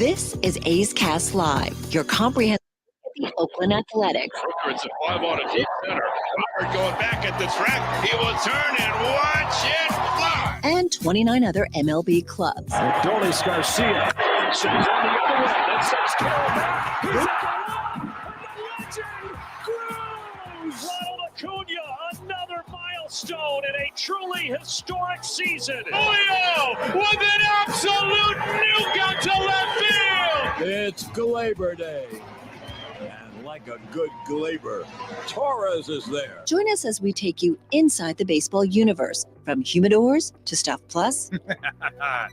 This is A's Cast Live, your comprehensive look at the Oakland Athletics. It's a 5 on a deep center. Robert going back at the track. He will turn and watch it fly. And 29 other MLB clubs. Adolis Garcia sends on the other way. That sends Carroll back. He's at the legend. Ronald Acuna, another milestone in a truly historic season. Julio with an absolute nuke out to left field. It's Glaber Day. And like a good Glaber, Torres is there. Join us as we take you inside the baseball universe. From humidors to Stuff Plus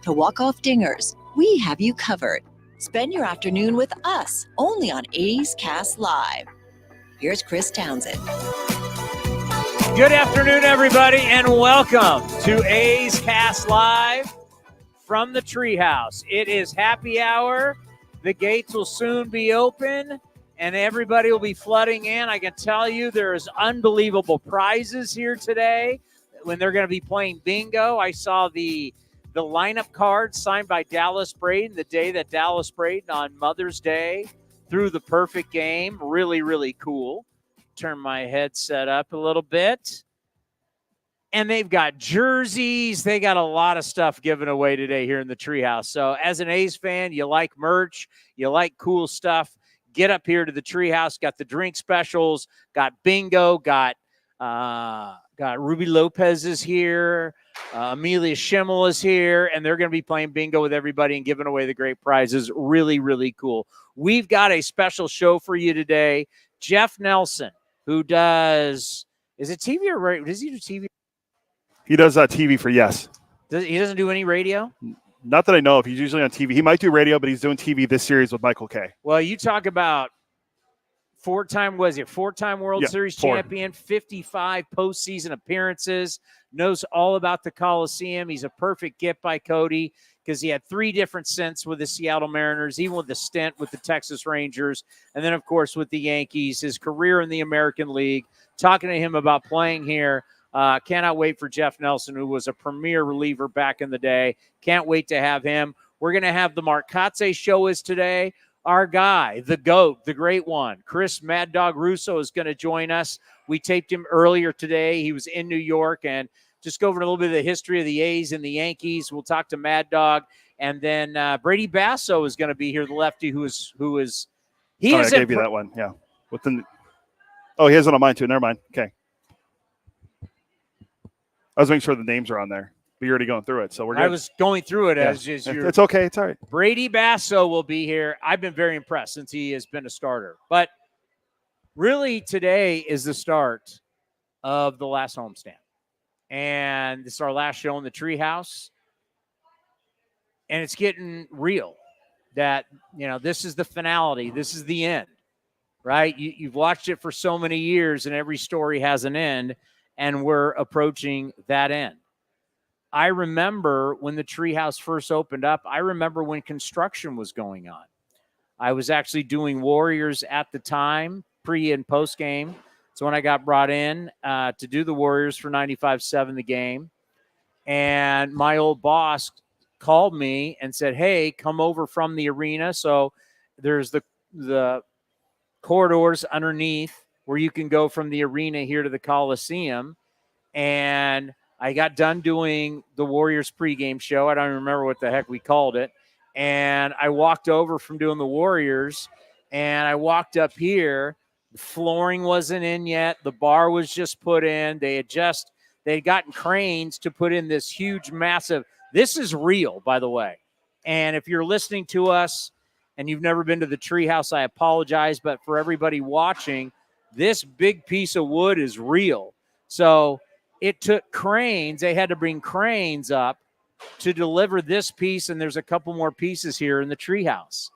to walk-off dingers, we have you covered. Spend your afternoon with us, only on A's Cast Live. Here's Chris Townsend. Good afternoon, everybody, and welcome to A's Cast Live from the Treehouse. It is happy hour. The gates will soon be open, and everybody will be flooding in. I can tell you there's unbelievable prizes here today when they're going to be playing bingo. I saw the lineup card signed by Dallas Braden the day that Dallas Braden on Mother's Day threw the perfect game. Really, really cool. Turn my headset up a little bit. And they've got jerseys. They got a lot of stuff given away today here in the Treehouse. So as an A's fan, you like merch, you like cool stuff, get up here to the Treehouse. Got the drink specials, got bingo, got Ruby Lopez is here, Amelia Schimmel is here, and they're going to be playing bingo with everybody and giving away the great prizes. Really, really cool. We've got a special show for you today. Jeff Nelson, who does, is it TV or radio? Does he do TV? He does TV for Yes. He doesn't do any radio? Not that I know of. He's usually on TV. He might do radio, but he's doing TV this series with Michael Kay. Well, you talk about four-time World Series champion, 55 postseason appearances, knows all about the Coliseum. He's a perfect get by Cody because he had 3 different stints with the Seattle Mariners, even with the stint with the Texas Rangers, and then, of course, with the Yankees, his career in the American League. Talking to him about playing here. Cannot wait for Jeff Nelson, who was a premier reliever back in the day. Can't wait to have him. We're going to have the Mark Kotsay show is today. Our guy, the GOAT, the great one, Chris Mad Dog Russo is going to join us. We taped him earlier today. He was in New York, and just go over a little bit of the history of the A's and the Yankees. We'll talk to Mad Dog. And then Brady Basso is going to be here, the lefty who is I gave you that one, yeah. He has it on mine too. Never mind. Okay. I was making sure the names are on there. But you're already going through it, so we're good. I was going through it as you're. It's okay. It's all right. Brady Basso will be here. I've been very impressed since he has been a starter. But really, today is the start of the last homestand. And this is our last show in the Treehouse. And it's getting real that, this is the finality. This is the end, right? You've watched it for so many years, and every story has an end. And we're approaching that end. I remember when the Treehouse first opened up. I remember when construction was going on. I was actually doing Warriors at the time, pre and post game. So when I got brought in to do the Warriors for 95.7 the game, and my old boss called me and said, "Hey, come over from the arena." So there's the corridors underneath where you can go from the arena here to the Coliseum. And I got done doing the Warriors pregame show. I don't even remember what the heck we called it. And I walked over from doing the Warriors, and I walked up here. The flooring wasn't in yet. The bar was just put in. They had gotten cranes to put in this huge, massive. This is real, by the way. And if you're listening to us and you've never been to the Treehouse, I apologize. But for everybody watching, this big piece of wood is real. So it took cranes. They had to bring cranes up to deliver this piece, and there's a couple more pieces here in the Treehouse.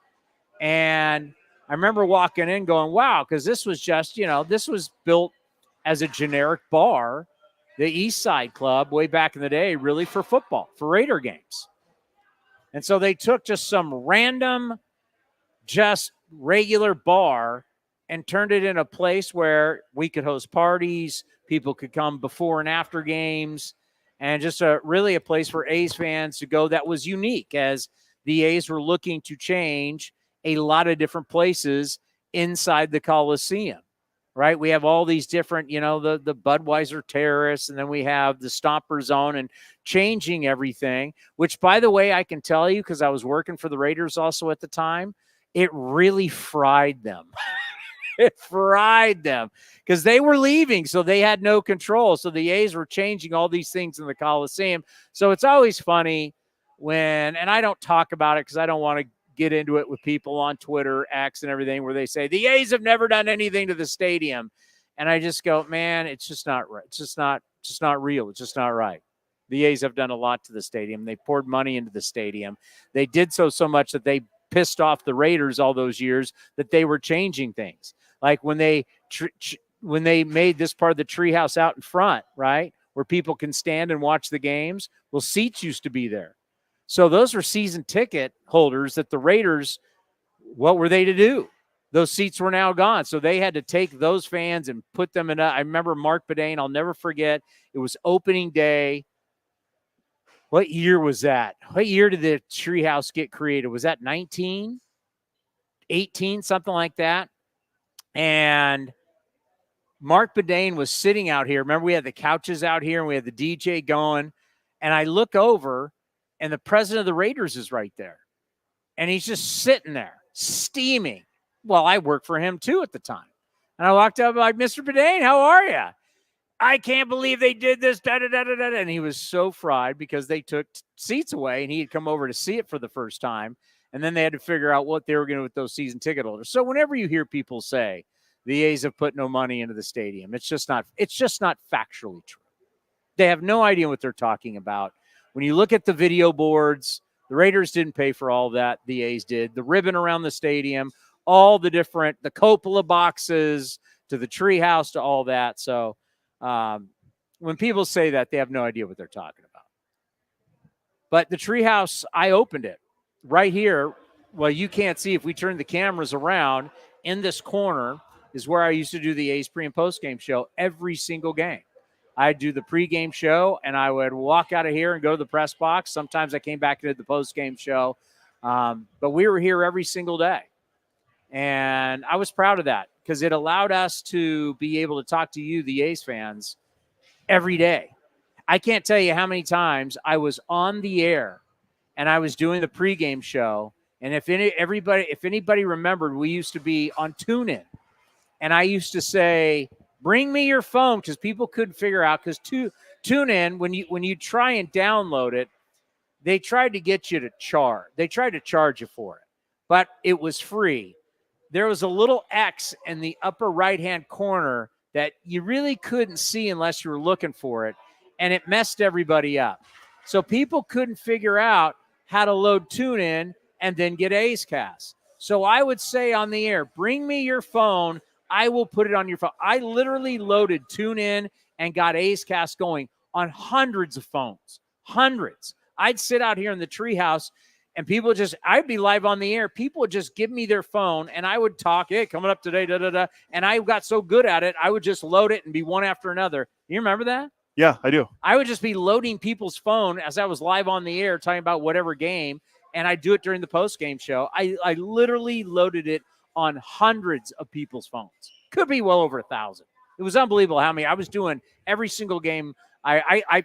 And I remember walking in going, wow, because this was just, this was built as a generic bar, the East Side Club, way back in the day, really for football, for Raider games. And so they took just some random, just regular bar and turned it in a place where we could host parties, people could come before and after games, and just really a place for A's fans to go that was unique, as the A's were looking to change a lot of different places inside the Coliseum, right? We have all these different, the Budweiser Terrace, and then we have the Stomper Zone, and changing everything, which, by the way, I can tell you, because I was working for the Raiders also at the time, it really fried them. It fried them because they were leaving, so they had no control. So the A's were changing all these things in the Coliseum. So it's always funny when, and I don't talk about it because I don't want to get into it with people on Twitter, X, and everything, where they say the A's have never done anything to the stadium. And I just go, man, it's just not right. It's just not real. It's just not right. The A's have done a lot to the stadium. They poured money into the stadium. They did so much that they pissed off the Raiders all those years that they were changing things. Like when they made this part of the treehouse out in front, right, where people can stand and watch the games. Well, seats used to be there. So those were season ticket holders that the Raiders, what were they to do? Those seats were now gone. So they had to take those fans and put them in I remember Mark Bedane, I'll never forget, it was opening day. What year was that? What year did the treehouse get created? Was that 19, 18, something like that? And Mark Bedane was sitting out here. Remember, we had the couches out here and we had the DJ going. And I look over and the president of the Raiders is right there. And he's just sitting there, steaming. Well, I worked for him too at the time. And I walked up like, Mr. Bedane, how are you? I can't believe they did this, da-da-da-da-da. And he was so fried because they took seats away and he had come over to see it for the first time. And then they had to figure out what they were going to do with those season ticket holders. So whenever you hear people say the A's have put no money into the stadium, it's just not factually true. They have no idea what they're talking about. When you look at the video boards, the Raiders didn't pay for all that. The A's did. The ribbon around the stadium, all the different, the cupola boxes to the treehouse to all that. So when people say that, they have no idea what they're talking about. But the treehouse, I opened it right here. Well, you can't see if we turn the cameras around. In this corner is where I used to do the A's pre- and post-game show every single game. I'd do the pregame show, and I would walk out of here and go to the press box. Sometimes I came back into the post-game show. But we were here every single day. And I was proud of that because it allowed us to be able to talk to you, the A's fans, every day. I can't tell you how many times I was on the air and I was doing the pregame show. And if anybody remembered, we used to be on TuneIn. And I used to say, bring me your phone, because people couldn't figure out, because TuneIn, when you try and download it, they tried to get you to charge. They tried to charge you for it, but it was free. There was a little X in the upper right-hand corner that you really couldn't see unless you were looking for it, and it messed everybody up. So people couldn't figure out how to load TuneIn and then get A's Cast. So I would say on the air, bring me your phone. I will put it on your phone. I literally loaded TuneIn and got A's Cast going on hundreds of phones. Hundreds. I'd sit out here in the treehouse and people I'd be live on the air. People would just give me their phone and I would talk, hey, coming up today, da-da-da. And I got so good at it, I would just load it and be one after another. You remember that? Yeah, I do. I would just be loading people's phone as I was live on the air talking about whatever game. And I do it during the post-game show. I literally loaded it on hundreds of people's phones. Could be well over 1,000. It was unbelievable how many I was doing every single game. I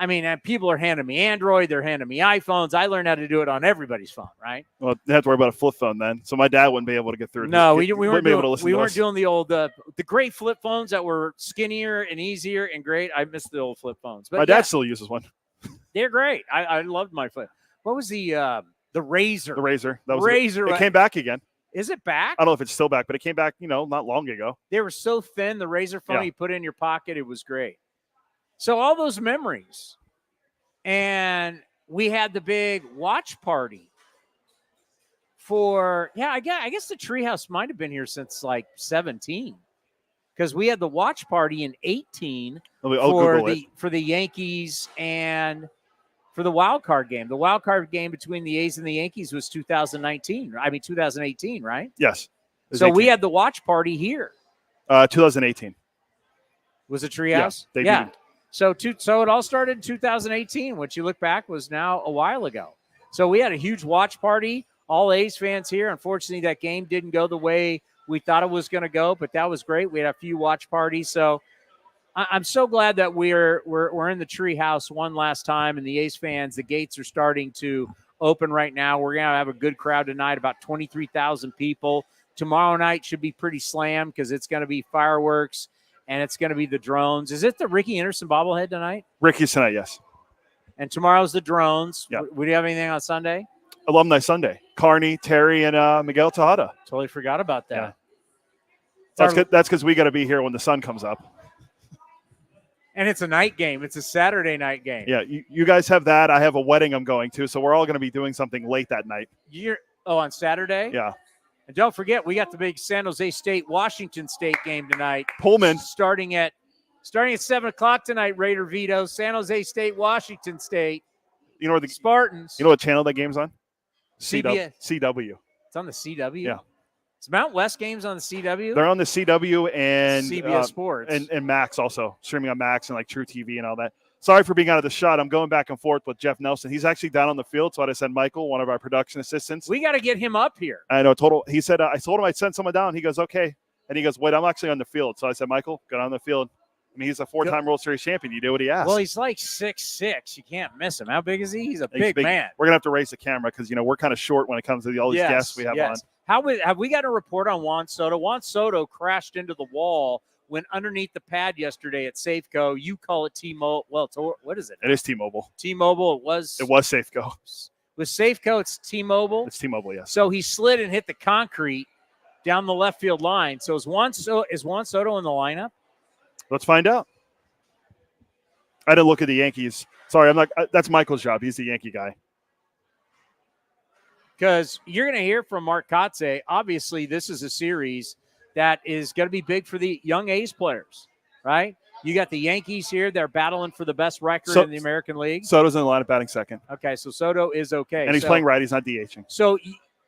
mean, people are handing me Android. They're handing me iPhones. I learned how to do it on everybody's phone, right? Well, they have to worry about a flip phone then. So my dad wouldn't be able to get through. No, we weren't doing the old, the great flip phones that were skinnier and easier and great. I miss the old flip phones. But my dad still uses one. They're great. I loved my flip. What was the Razor? The Razor. That was Razor. It came back again. Is it back? I don't know if it's still back, but it came back, not long ago. They were so thin, the Razor phone you put in your pocket. It was great. So all those memories. And we had the big watch party for, I guess the treehouse might have been here since like 17. Because we had the watch party in 18 for the Yankees and for the wild card game. The wild card game between the A's and the Yankees was 2018, right? Yes. So 18. We had the watch party here. 2018. Was it Treehouse? Yeah. So it all started in 2018, which you look back was now a while ago. So we had a huge watch party, all A's fans here. Unfortunately, that game didn't go the way we thought it was going to go, but that was great. We had a few watch parties. So I'm so glad that we're in the Treehouse one last time, and the A's fans, the gates are starting to open right now. We're going to have a good crowd tonight, about 23,000 people. Tomorrow night should be pretty slammed because it's going to be fireworks and it's going to be the drones. Is it the Ricky Anderson bobblehead tonight? Ricky's tonight, yes. And tomorrow's the drones. Yep. Would you have anything on Sunday? Alumni Sunday. Carney, Terry, and Miguel Tejada. Totally forgot about that. Yeah. That's because we got to be here when the sun comes up. And it's a night game. It's a Saturday night game. Yeah, you guys have that. I have a wedding I'm going to, so we're all going to be doing something late that night. On Saturday? Yeah. And don't forget, we got the big San Jose State, Washington State game tonight. Pullman. Starting at 7 o'clock tonight, Raider Vito. San Jose State, Washington State. You know where the Spartans. You know what channel that game's on? CW. CW. It's on the CW? Yeah. Is Mount West games on the CW? They're on the CW and CBS Sports. And Max also. Streaming on Max and like True TV and all that. Sorry for being out of the shot. I'm going back and forth with Jeff Nelson. He's actually down on the field, so I sent Michael, one of our production assistants. We got to get him up here. I know. He said, I told him I'd send someone down. He goes, okay. And he goes, wait, I'm actually on the field. So I said, Michael, go down the field. I mean, he's a 4-time World Series champion. You do what he asks. Well, he's like 6'6". You can't miss him. How big is he? He's a big man. We're going to have to raise the camera because, we're kind of short when it comes to all these guests we have on. Have we got a report on Juan Soto? Juan Soto crashed into the wall, went underneath the pad yesterday at Safeco. You call it T-Mobile. Well, what is it? It is T-Mobile. T-Mobile. It was Safeco. With Safeco, it's T-Mobile? It's T-Mobile, yes. So he slid and hit the concrete down the left field line. So is Juan Soto in the lineup? Let's find out. I didn't look at the Yankees. Sorry, that's Michael's job. He's the Yankee guy. Because you're going to hear from Mark Kotsay. Obviously, this is a series that is going to be big for the young A's players, right? You got the Yankees here. They're battling for the best record in the American League. Soto's in the lineup batting second. Okay, so Soto is okay. And he's playing right. He's not DHing. So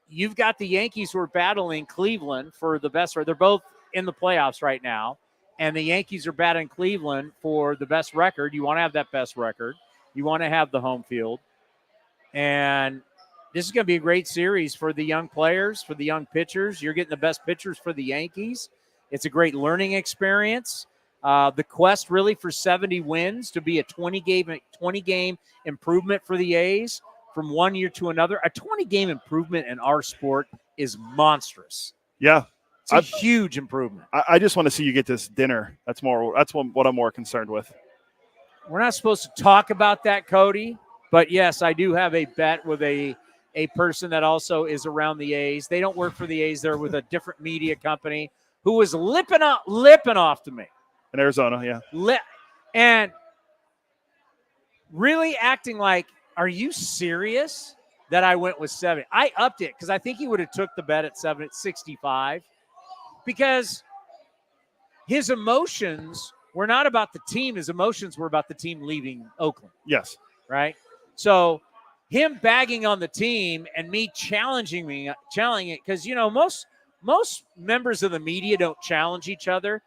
you've got the Yankees who are battling Cleveland for the best record. They're both in the playoffs right now. And the Yankees are battling Cleveland for the best record. You want to have that best record. You want to have the home field. And this is going to be a great series for the young players, for the young pitchers. You're getting the best pitchers for the Yankees. It's a great learning experience. The quest really for 70 wins to be a 20-game improvement for the A's from one year to another. A 20-game improvement in our sport is monstrous. Yeah. It's a huge improvement. I just want to see you get this dinner. That's what I'm more concerned with. We're not supposed to talk about that, Cody. But, yes, I do have a bet with a person that also is around the A's. They don't work for the A's. They're with a different media company who was lipping off to me. In Arizona, yeah. And really acting like, are you serious that I went with 70? I upped it because I think he would have took the bet at 65 because his emotions were not about the team. His emotions were about the team leaving Oakland. Yes. Right? So him bagging on the team and me challenging it because, most members of the media don't challenge each other.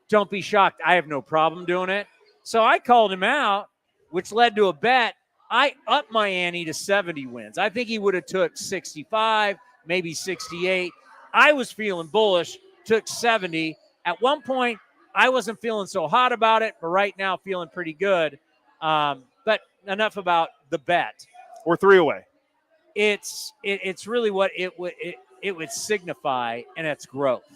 Don't be shocked. I have no problem doing it. So I called him out, which led to a bet. I upped my ante to 70 wins. I think he would have took 65, maybe 68. I was feeling bullish, took 70. At one point, I wasn't feeling so hot about it, but right now feeling pretty good. But enough about the bet. We're 3 away. It's really what it would signify, and it's growth.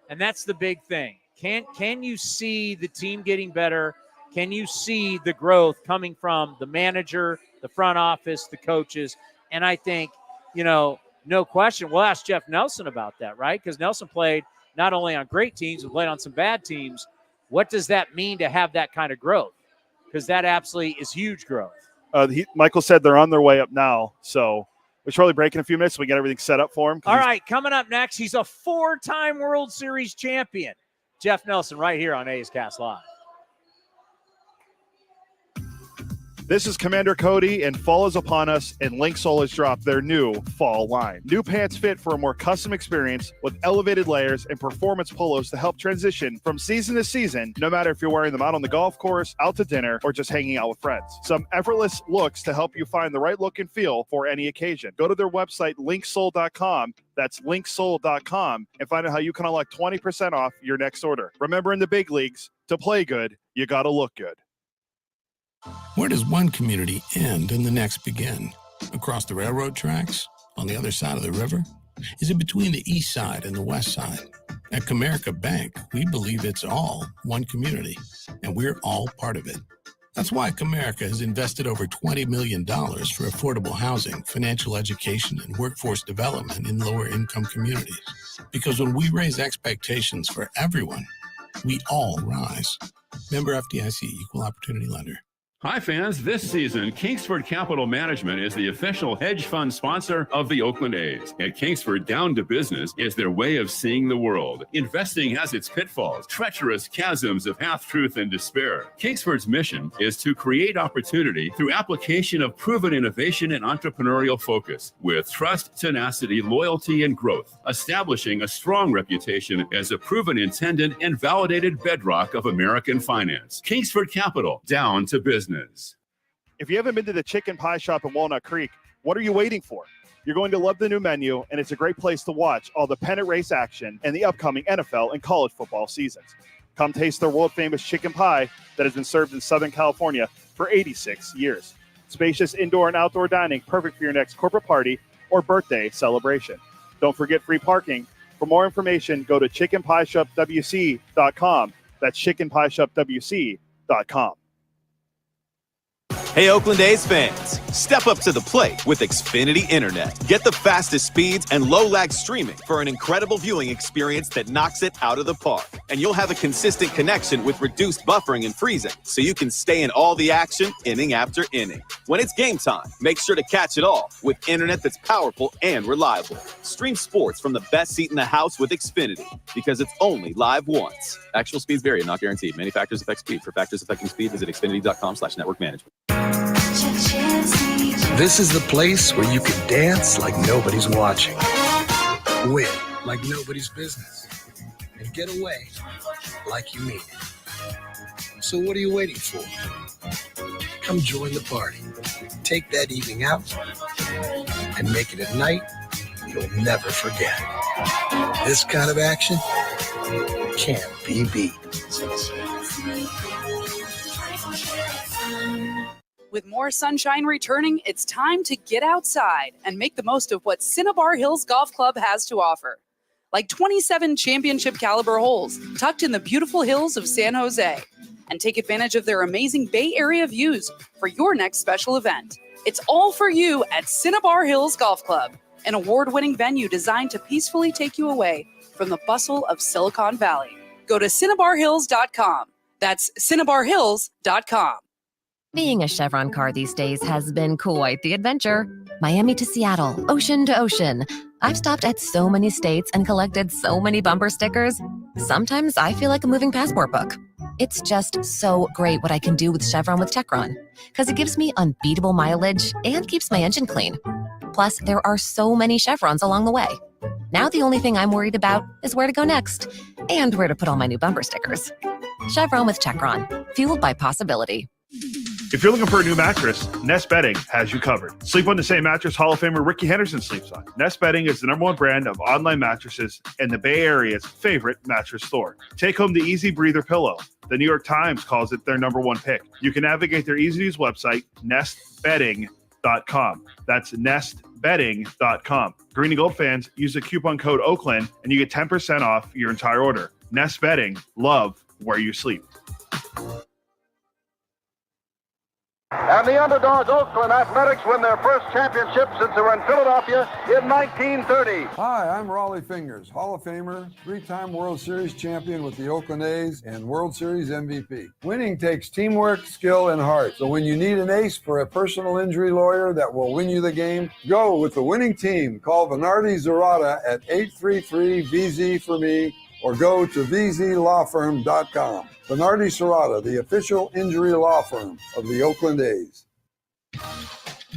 And that's the big thing. Can you see the team getting better? Can you see the growth coming from the manager, the front office, the coaches? And I think, no question, we'll ask Jeff Nelson about that, right? Because Nelson played not only on great teams, but played on some bad teams. What does that mean to have that kind of growth? Because that absolutely is huge growth. Michael said they're on their way up now, so we should probably break in a few minutes so we get everything set up for him. All right, coming up next, he's a 4-time World Series champion. Jeff Nelson right here on A's Cast Live. This is Commander Cody, and fall is upon us, and Link Soul has dropped their new fall line. New pants fit for a more custom experience with elevated layers and performance polos to help transition from season to season, no matter if you're wearing them out on the golf course, out to dinner, or just hanging out with friends. Some effortless looks to help you find the right look and feel for any occasion. Go to their website, linksoul.com. That's linksoul.com, and find out how you can unlock 20% off your next order. Remember, in the big leagues, to play good, you got to look good. Where does one community end and the next begin? Across the railroad tracks? On the other side of the river? Is it between the east side and the west side? At Comerica Bank, we believe it's all one community, and we're all part of it. That's why Comerica has invested over $20 million for affordable housing, financial education, and workforce development in lower-income communities. Because when we raise expectations for everyone, we all rise. Member FDIC, Equal Opportunity Lender. Hi, fans. This season, Kingsford Capital Management is the official hedge fund sponsor of the Oakland A's. At Kingsford, down to business is their way of seeing the world. Investing has its pitfalls, treacherous chasms of half-truth and despair. Kingsford's mission is to create opportunity through application of proven innovation and entrepreneurial focus with trust, tenacity, loyalty, and growth, establishing a strong reputation as a proven intendant and validated bedrock of American finance. Kingsford Capital, down to business. If you haven't been to the Chicken Pie Shop in Walnut Creek, what are you waiting for? You're going to love the new menu, and it's a great place to watch all the pennant race action and the upcoming NFL and college football seasons. Come taste their world-famous chicken pie that has been served in Southern California for 86 years. Spacious indoor and outdoor dining, perfect for your next corporate party or birthday celebration. Don't forget free parking. For more information, go to chickenpieshopwc.com. That's chickenpieshopwc.com. Hey, Oakland A's fans, step up to the plate with Xfinity Internet. Get the fastest speeds and low-lag streaming for an incredible viewing experience that knocks it out of the park. And you'll have a consistent connection with reduced buffering and freezing, so you can stay in all the action inning after inning. When it's game time, make sure to catch it all with internet that's powerful and reliable. Stream sports from the best seat in the house with Xfinity, because it's only live once. Actual speeds vary and not guaranteed. Many factors affect speed. For factors affecting speed, visit xfinity.com/network management. This is the place where you can dance like nobody's watching, win like nobody's business, and get away like you mean it. So what are you waiting for? Come join the party. Take that evening out and make it a night you'll never forget. This kind of action can't be beat. With more sunshine returning, it's time to get outside and make the most of what Cinnabar Hills Golf Club has to offer. Like 27 championship caliber holes tucked in the beautiful hills of San Jose. And take advantage of their amazing Bay Area views for your next special event. It's all for you at Cinnabar Hills Golf Club, an award-winning venue designed to peacefully take you away from the bustle of Silicon Valley. Go to cinnabarhills.com. That's cinnabarhills.com. Being a Chevron car these days has been quite the adventure. Miami to Seattle, ocean to ocean. I've stopped at so many states and collected so many bumper stickers. Sometimes I feel like a moving passport book. It's just so great what I can do with Chevron with Techron, because it gives me unbeatable mileage and keeps my engine clean. Plus, there are so many Chevrons along the way. Now the only thing I'm worried about is where to go next and where to put all my new bumper stickers. Chevron with Techron, fueled by possibility. If you're looking for a new mattress, Nest Bedding has you covered. Sleep on the same mattress Hall of Famer Ricky Henderson sleeps on. Nest Bedding is the #1 brand of online mattresses and the Bay Area's favorite mattress store. Take home the Easy Breather pillow. The New York Times calls it their #1 pick. You can navigate their easy-to-use website, nestbedding.com. That's nestbedding.com. Green and Gold fans, use the coupon code Oakland and you get 10% off your entire order. Nest Bedding, love where you sleep. And the underdogs, Oakland Athletics, win their first championship since they were in Philadelphia in 1930. Hi, I'm Raleigh Fingers, Hall of Famer, 3-time World Series champion with the Oakland A's and World Series MVP. Winning takes teamwork, skill, and heart. So when you need an ace for a personal injury lawyer that will win you the game, go with the winning team. Call Venardi Zerata at 833-VZ-FOR-ME or go to vzlawfirm.com. Venardi Serrata, the official injury law firm of the Oakland A's.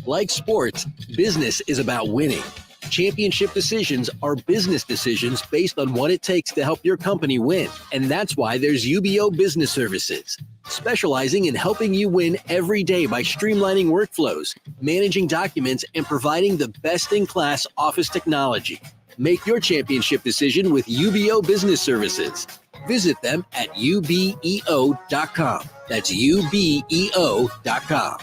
Like sports, business is about winning. Championship decisions are business decisions based on what it takes to help your company win. And that's why there's UBO Business Services, specializing in helping you win every day by streamlining workflows, managing documents, and providing the best-in-class office technology. Make your championship decision with UBO Business Services. Visit them at ubeo.com. That's ubeo.com.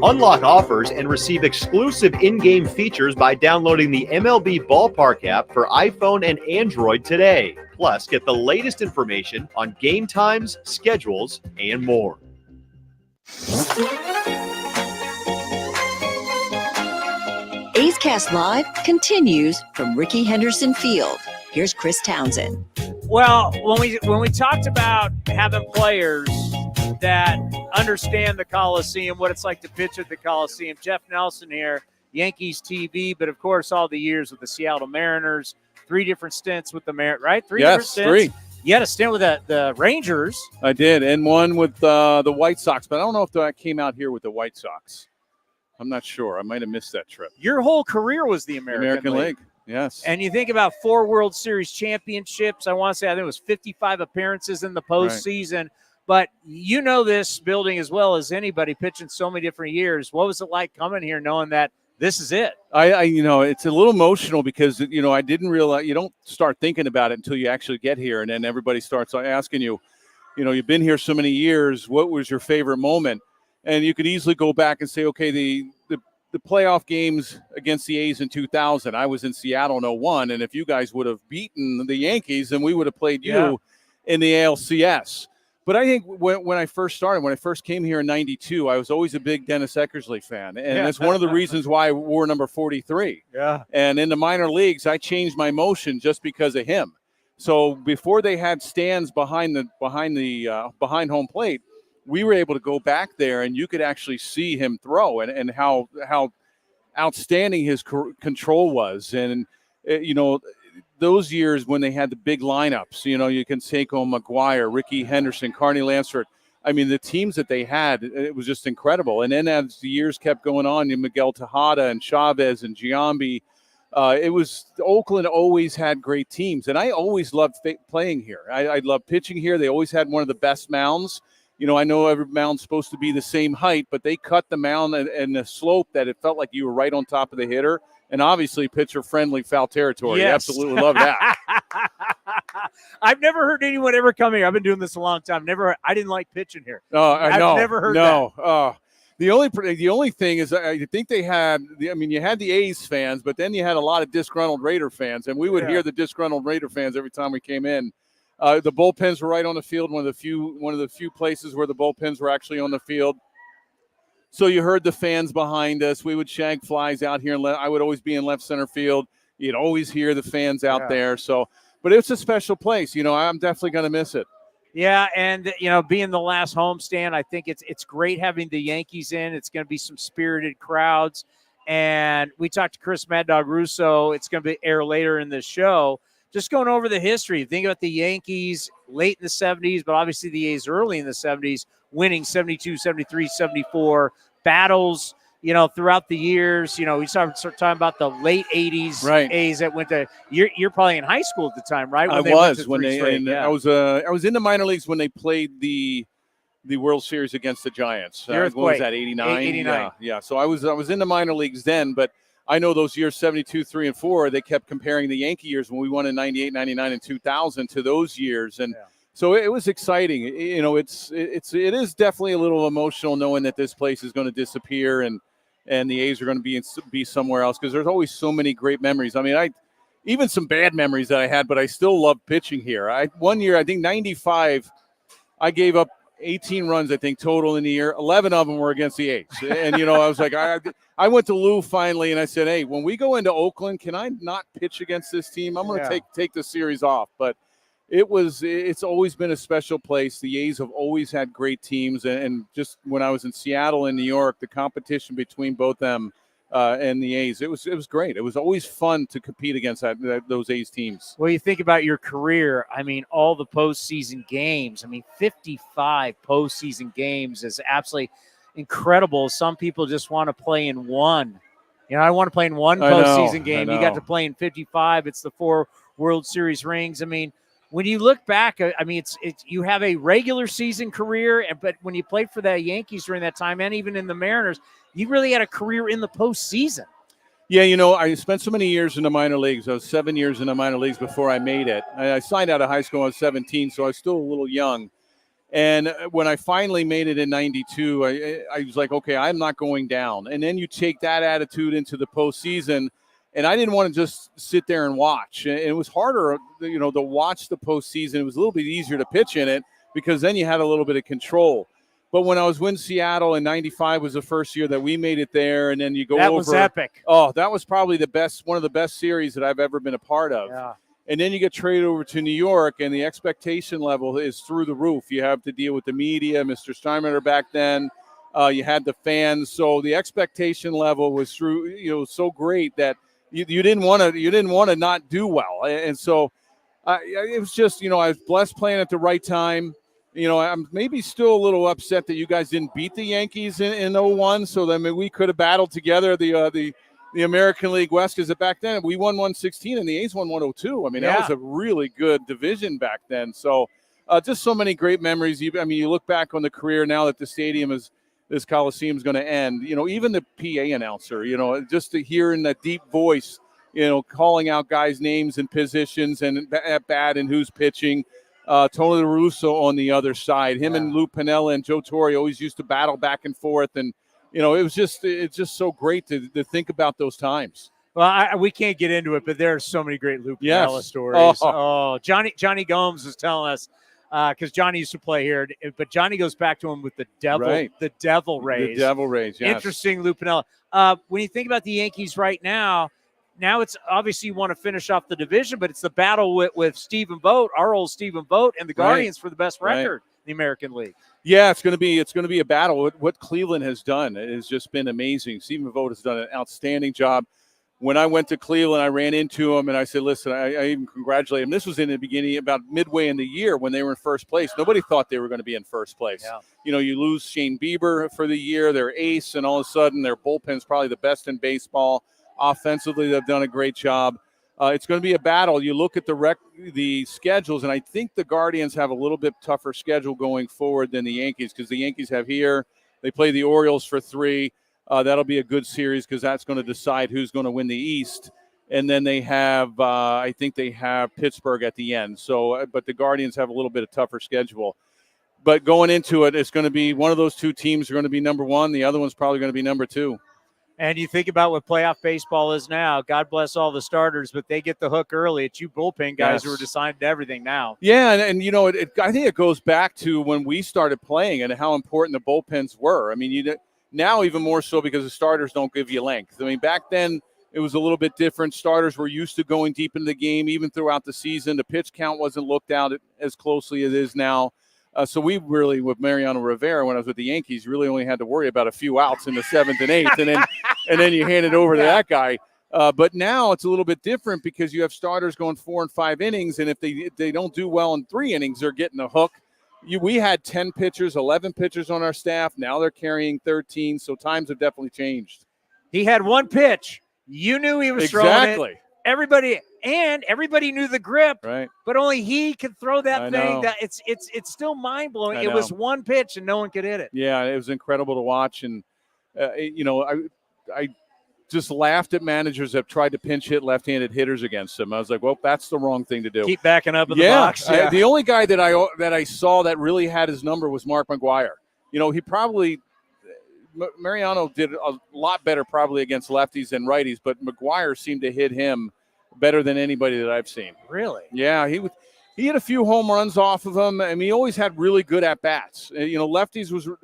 Unlock offers and receive exclusive in-game features by downloading the MLB Ballpark app for iPhone and Android today. Plus, get the latest information on game times, schedules, and more. A's Cast Live continues from Rickey Henderson Field. Here's Chris Townsend. Well, when we talked about having players that understand the Coliseum, what it's like to pitch at the Coliseum, Jeff Nelson here, Yankees TV, but of course all the years with the Seattle Mariners, 3 different stints with the Mariners, right? 3 different stints. 3. You had a stint with the Rangers. I did, and one with the White Sox, but I don't know if I came out here with the White Sox. I'm not sure. I might have missed that trip. Your whole career was the American League. Yes. And you think about 4 World Series championships. I want to say I think it was 55 appearances in the postseason. Right. But you know this building as well as anybody, pitching so many different years. What was it like coming here knowing that this is it? I it's a little emotional because, I didn't realize you don't start thinking about it until you actually get here. And then everybody starts asking you, you've been here so many years. What was your favorite moment? And you could easily go back and say, okay, the playoff games against the A's in 2000, I was in Seattle in 2001. And if you guys would have beaten the Yankees, then we would have played you in the ALCS. But I think when I first came here in 92, I was always a big Dennis Eckersley fan. And that's one of the reasons why I wore number 43. Yeah. And in the minor leagues, I changed my motion just because of him. So before they had stands behind home plate, we were able to go back there and you could actually see him throw and how outstanding his control was. And, those years when they had the big lineups, you Canseco, McGuire, Rickey Henderson, Carney Lansford. I mean, the teams that they had, it was just incredible. And then as the years kept going on, Miguel Tejada and Chavez and Giambi, Oakland always had great teams. And I always loved playing here. I loved pitching here. They always had one of the best mounds. I know every mound's supposed to be the same height, but they cut the mound and the slope that it felt like you were right on top of the hitter. And obviously pitcher-friendly foul territory. Yes. Absolutely love that. I've never heard anyone ever come here. I've been doing this a long time. I didn't like pitching here. I've never heard that. The only thing is I think they had you had the A's fans, but then you had a lot of disgruntled Raider fans, and we would hear the disgruntled Raider fans every time we came in. The bullpens were right on the field, one of the few places where the bullpens were actually on the field. So you heard the fans behind us. We would shag flies out here, and I would always be in left center field. You'd always hear the fans out there. So, but it's a special place. I'm definitely going to miss it. Yeah, and being the last homestand, I think it's great having the Yankees in. It's going to be some spirited crowds, and we talked to Chris Mad Dog Russo. It's going to air later in the show. Just going over the history. Think about the Yankees late in the 70s, but obviously the A's early in the 70s, winning 72, 73, 74, battles, throughout the years. We start talking about the late 80s A's that went to – you're probably in high school at the time, right? I was in the minor leagues when they played the World Series against the Giants. What was that, 89? 89. Yeah. So I was in the minor leagues then, but I know those years 72, 3, and 4, they kept comparing the Yankee years when we won in 98, 99, and 2000 to those years. And so it was exciting. It is definitely a little emotional knowing that this place is going to disappear and the A's are going to be somewhere else, because there's always so many great memories. I mean, even some bad memories that I had, but I still love pitching here. One year, I think 95, I gave up 18 runs, I think, total in the year. 11 of them were against the A's. And, I was like, I went to Lou finally, and I said, hey, when we go into Oakland, can I not pitch against this team? I'm going to take the series off. But it's always been a special place. The A's have always had great teams. And just when I was in Seattle and New York, the competition between both them and the A's. It was great. It was always fun to compete against those A's teams. Well, you think about your career. I mean, all the postseason games. I mean, 55 postseason games is absolutely incredible. Some people just want to play in one. I want to play in one postseason game. You got to play in 55. It's the 4 World Series rings. I mean, when you look back, I mean, it's you have a regular season career, but when you played for the Yankees during that time, and even in the Mariners, you really had a career in the postseason. Yeah, I spent so many years in the minor leagues. I was 7 years in the minor leagues before I made it. I signed out of high school when I was 17, so I was still a little young. And when I finally made it in 92, I was like, okay, I'm not going down. And then you take that attitude into the postseason. And I didn't want to just sit there and watch. And it was harder, to watch the postseason. It was a little bit easier to pitch in it because then you had a little bit of control. But when I was in Seattle in 95 was the first year that we made it there. And then you go over. That was epic. Oh, that was probably one of the best series that I've ever been a part of. Yeah. And then you get traded over to New York, and the expectation level is through the roof. You have to deal with the media, Mr. Steinbrenner back then. You had the fans. So the expectation level was through, so great that you didn't want to not do well. And so it was just, I was blessed playing at the right time. I'm maybe still a little upset that you guys didn't beat the Yankees in 01. So then we could have battled together the American League West, because back then we won 116 and the A's won 102. I mean, that was a really good division back then. So just so many great memories. You look back on the career now that the stadium this Coliseum is going to end. Even the PA announcer, just to hear in that deep voice, calling out guys' names and positions and at bat and who's pitching. Tony Russo on the other side. Him and Lou Piniella and Joe Torre always used to battle back and forth. And, it's just so great to think about those times. Well, we can't get into it, but there are so many great Lou Piniella stories. Johnny Gomes was telling us, because Johnny used to play here, but Johnny goes back to him with the Devil Rays. The Devil Rays, yes. Interesting, Lou Piniella. When you think about the Yankees right now it's obviously you want to finish off the division, but it's the battle with Stephen Vogt, our old Stephen Vogt, and the Guardians for the best record in the American League. Yeah, it's going to be a battle. What Cleveland has done has just been amazing. Stephen Vogt has done an outstanding job. When I went to Cleveland, I ran into him and I said, listen, I even congratulate him. This was in the beginning, about midway in the year when they were in first place. Nobody thought they were going to be in first place. Yeah. You lose Shane Bieber for the year, their ace, and all of a sudden their bullpen's probably the best in baseball. Offensively, they've done a great job. It's going to be a battle. You look at the schedules, and I think the Guardians have a little bit tougher schedule going forward than the Yankees, because the Yankees have here, they play the Orioles for 3. That'll be a good series because that's going to decide who's going to win the East. And then they have, I think they have Pittsburgh at the end. So, but the Guardians have a little bit of tougher schedule. But going into it, it's going to be one of those two teams are going to be number 1. The other one's probably going to be number 2. And you think about what playoff baseball is now. God bless all the starters, but they get the hook early. It's you bullpen guys who are deciding everything now. Yeah, and I think it goes back to when we started playing and how important the bullpens were. I mean, now even more so because the starters don't give you length. I mean, back then it was a little bit different. Starters were used to going deep into the game, even throughout the season. The pitch count wasn't looked at as closely as it is now. So we really, with Mariano Rivera, when I was with the Yankees, really only had to worry about a few outs in the 7th and 8th, and then you hand it over to that guy. But now it's a little bit different because you have starters going 4 and 5 innings, and if they don't do well in 3 innings, they're getting a hook. We had 10 pitchers, 11 pitchers on our staff. Now they're carrying 13, so times have definitely changed. He had one pitch. You knew he was throwing it. Everybody knew the grip, right? But only he could throw that thing. That it's still mind blowing. It was one pitch and no one could hit it. Yeah, it was incredible to watch, and I just laughed at managers that tried to pinch hit left-handed hitters against him. I was like, well, that's the wrong thing to do. Keep backing up in the box. Yeah. The only guy that I saw that really had his number was Mark McGwire. He probably. Mariano did a lot better probably against lefties than righties, but McGwire seemed to hit him better than anybody that I've seen. Really? Yeah, he had a few home runs off of him. I mean, he always had really good at-bats. Lefties was a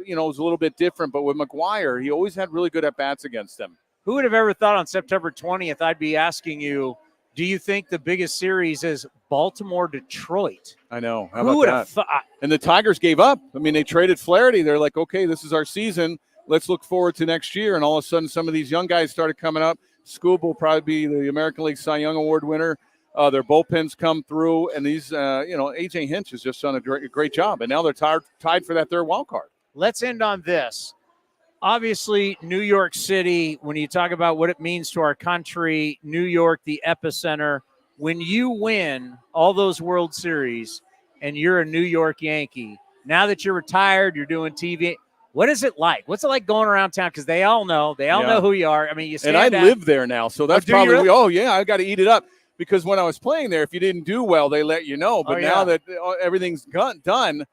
little bit different, but with McGwire, he always had really good at-bats against them. Who would have ever thought on September 20th I'd be asking you, do you think the biggest series is Baltimore-Detroit? I know. How Who about would that? have thought? And the Tigers gave up. I mean, they traded Flaherty. They're like, okay, this is our season. let's look forward to next year. And all of a sudden, some of these young guys started coming up. Scoob will probably be the American League Cy Young Award winner. Their bullpens come through, and these, A.J. Hinch has just done a great job. And now they're tied for that third wild card. Let's end on this. Obviously, New York City, when you talk about what it means to our country, New York, the epicenter, when you win all those World Series and you're a New York Yankee, now that you're retired, you're doing TV, what is it like? What's it like going around town? Because they all know who you are. I mean, you stand And I live there now, so that's probably, really? I got to eat it up. Because when I was playing there, if you didn't do well, they let you know. But now that everything's done,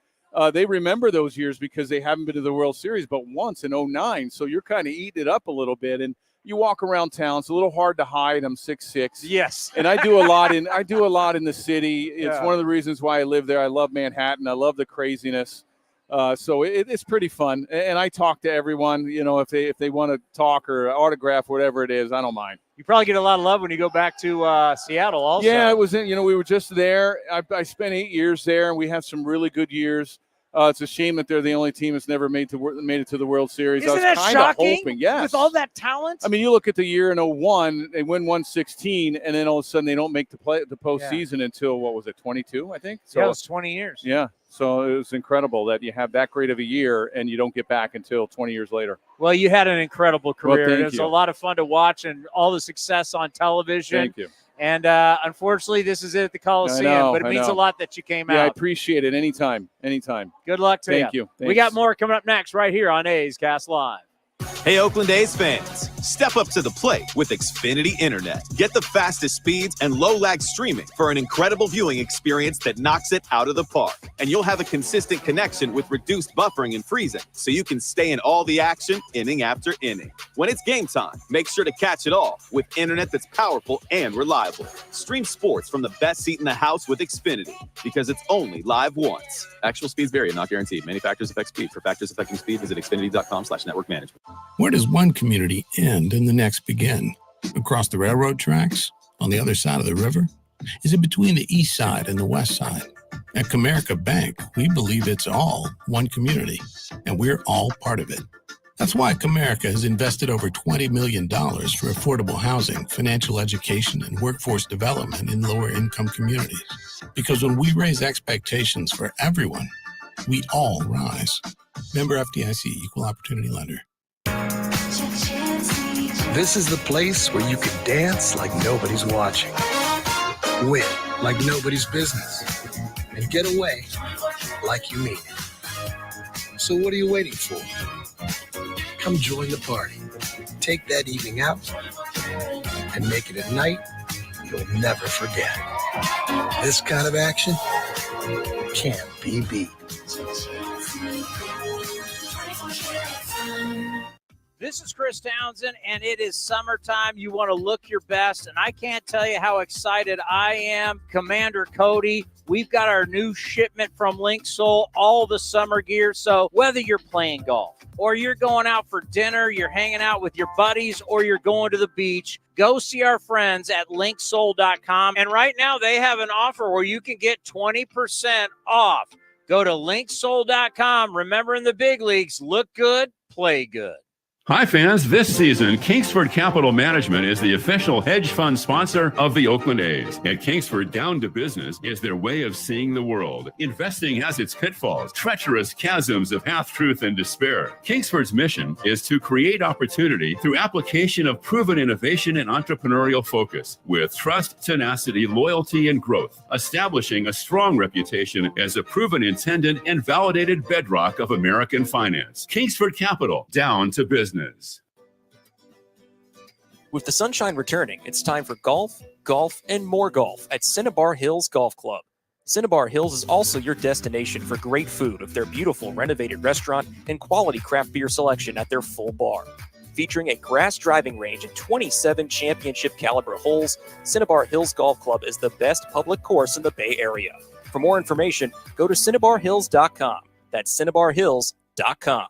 they remember those years because they haven't been to the World Series but once in 2009. So you're kind of eating it up a little bit. And you walk around town. It's a little hard to hide. I'm 6'6". Yes. And I do a lot in the city. It's one of the reasons why I live there. I love Manhattan. I love the craziness. So it's pretty fun. And I talk to everyone, if they want to talk or autograph, whatever it is, I don't mind. You probably get a lot of love when you go back to Seattle also. Yeah, it was, we were just there. I spent 8 years there, and we had some really good years. It's a shame that they're the only team that's never made it to the World Series. Isn't I was that shocking? hoping, yes. With all that talent? I mean, you look at the year in 2001, they win 116, and then all of a sudden they don't make the postseason until, 22, I think? So, it was 20 years. Yeah, so it was incredible that you have that great of a year and you don't get back until 20 years later. Well, you had an incredible career. Well, it was a lot of fun to watch and all the success on television. Thank you. And unfortunately, this is it at the Coliseum, but it means a lot that you came out. Yeah, I appreciate it. Anytime. Good luck to you. Thank you. We got more coming up next right here on A's Cast Live. Hey, Oakland A's fans, step up to the plate with Xfinity Internet. Get the fastest speeds and low-lag streaming for an incredible viewing experience that knocks it out of the park. And you'll have a consistent connection with reduced buffering and freezing, so you can stay in all the action inning after inning. When it's game time, make sure to catch it all with internet that's powerful and reliable. Stream sports from the best seat in the house with Xfinity, because it's only live once. Actual speeds vary and not guaranteed. Many factors affect speed. For factors affecting speed, visit xfinity.com/network management. Where does one community end and the next begin? Across the railroad tracks? On the other side of the river? Is it between the east side and the west side? At Comerica Bank, we believe it's all one community, and we're all part of it. That's why Comerica has invested over $20 million for affordable housing, financial education, and workforce development in lower-income communities. Because when we raise expectations for everyone, we all rise. Member FDIC, Equal Opportunity Lender. This is the place where you can dance like nobody's watching, win like nobody's business, and get away like you mean it. So what are you waiting for? Come join the party. Take that evening out and make it a night you'll never forget. This kind of action can't be beat. This is Chris Townsend, and it is summertime. You want to look your best, and I can't tell you how excited I am. Commander Cody, we've got our new shipment from Link Soul, all the summer gear. So whether you're playing golf or you're going out for dinner, you're hanging out with your buddies, or you're going to the beach, go see our friends at linksoul.com. And right now they have an offer where you can get 20% off. Go to linksoul.com. Remember, in the big leagues, look good, play good. Hi, fans. This season, Kingsford Capital Management is the official hedge fund sponsor of the Oakland A's. At Kingsford, down to business is their way of seeing the world. Investing has its pitfalls, treacherous chasms of half-truth and despair. Kingsford's mission is to create opportunity through application of proven innovation and entrepreneurial focus with trust, tenacity, loyalty, and growth, establishing a strong reputation as a proven intendant and validated bedrock of American finance. Kingsford Capital, down to business. With the sunshine returning, it's time for golf, and more golf at Cinnabar Hills Golf Club. Cinnabar Hills is also your destination for great food with their beautiful renovated restaurant and quality craft beer selection at their full bar. Featuring a grass driving range and 27 championship caliber holes, Cinnabar Hills Golf Club is the best public course in the Bay Area. For more information, go to cinnabarhills.com. That's cinnabarhills.com.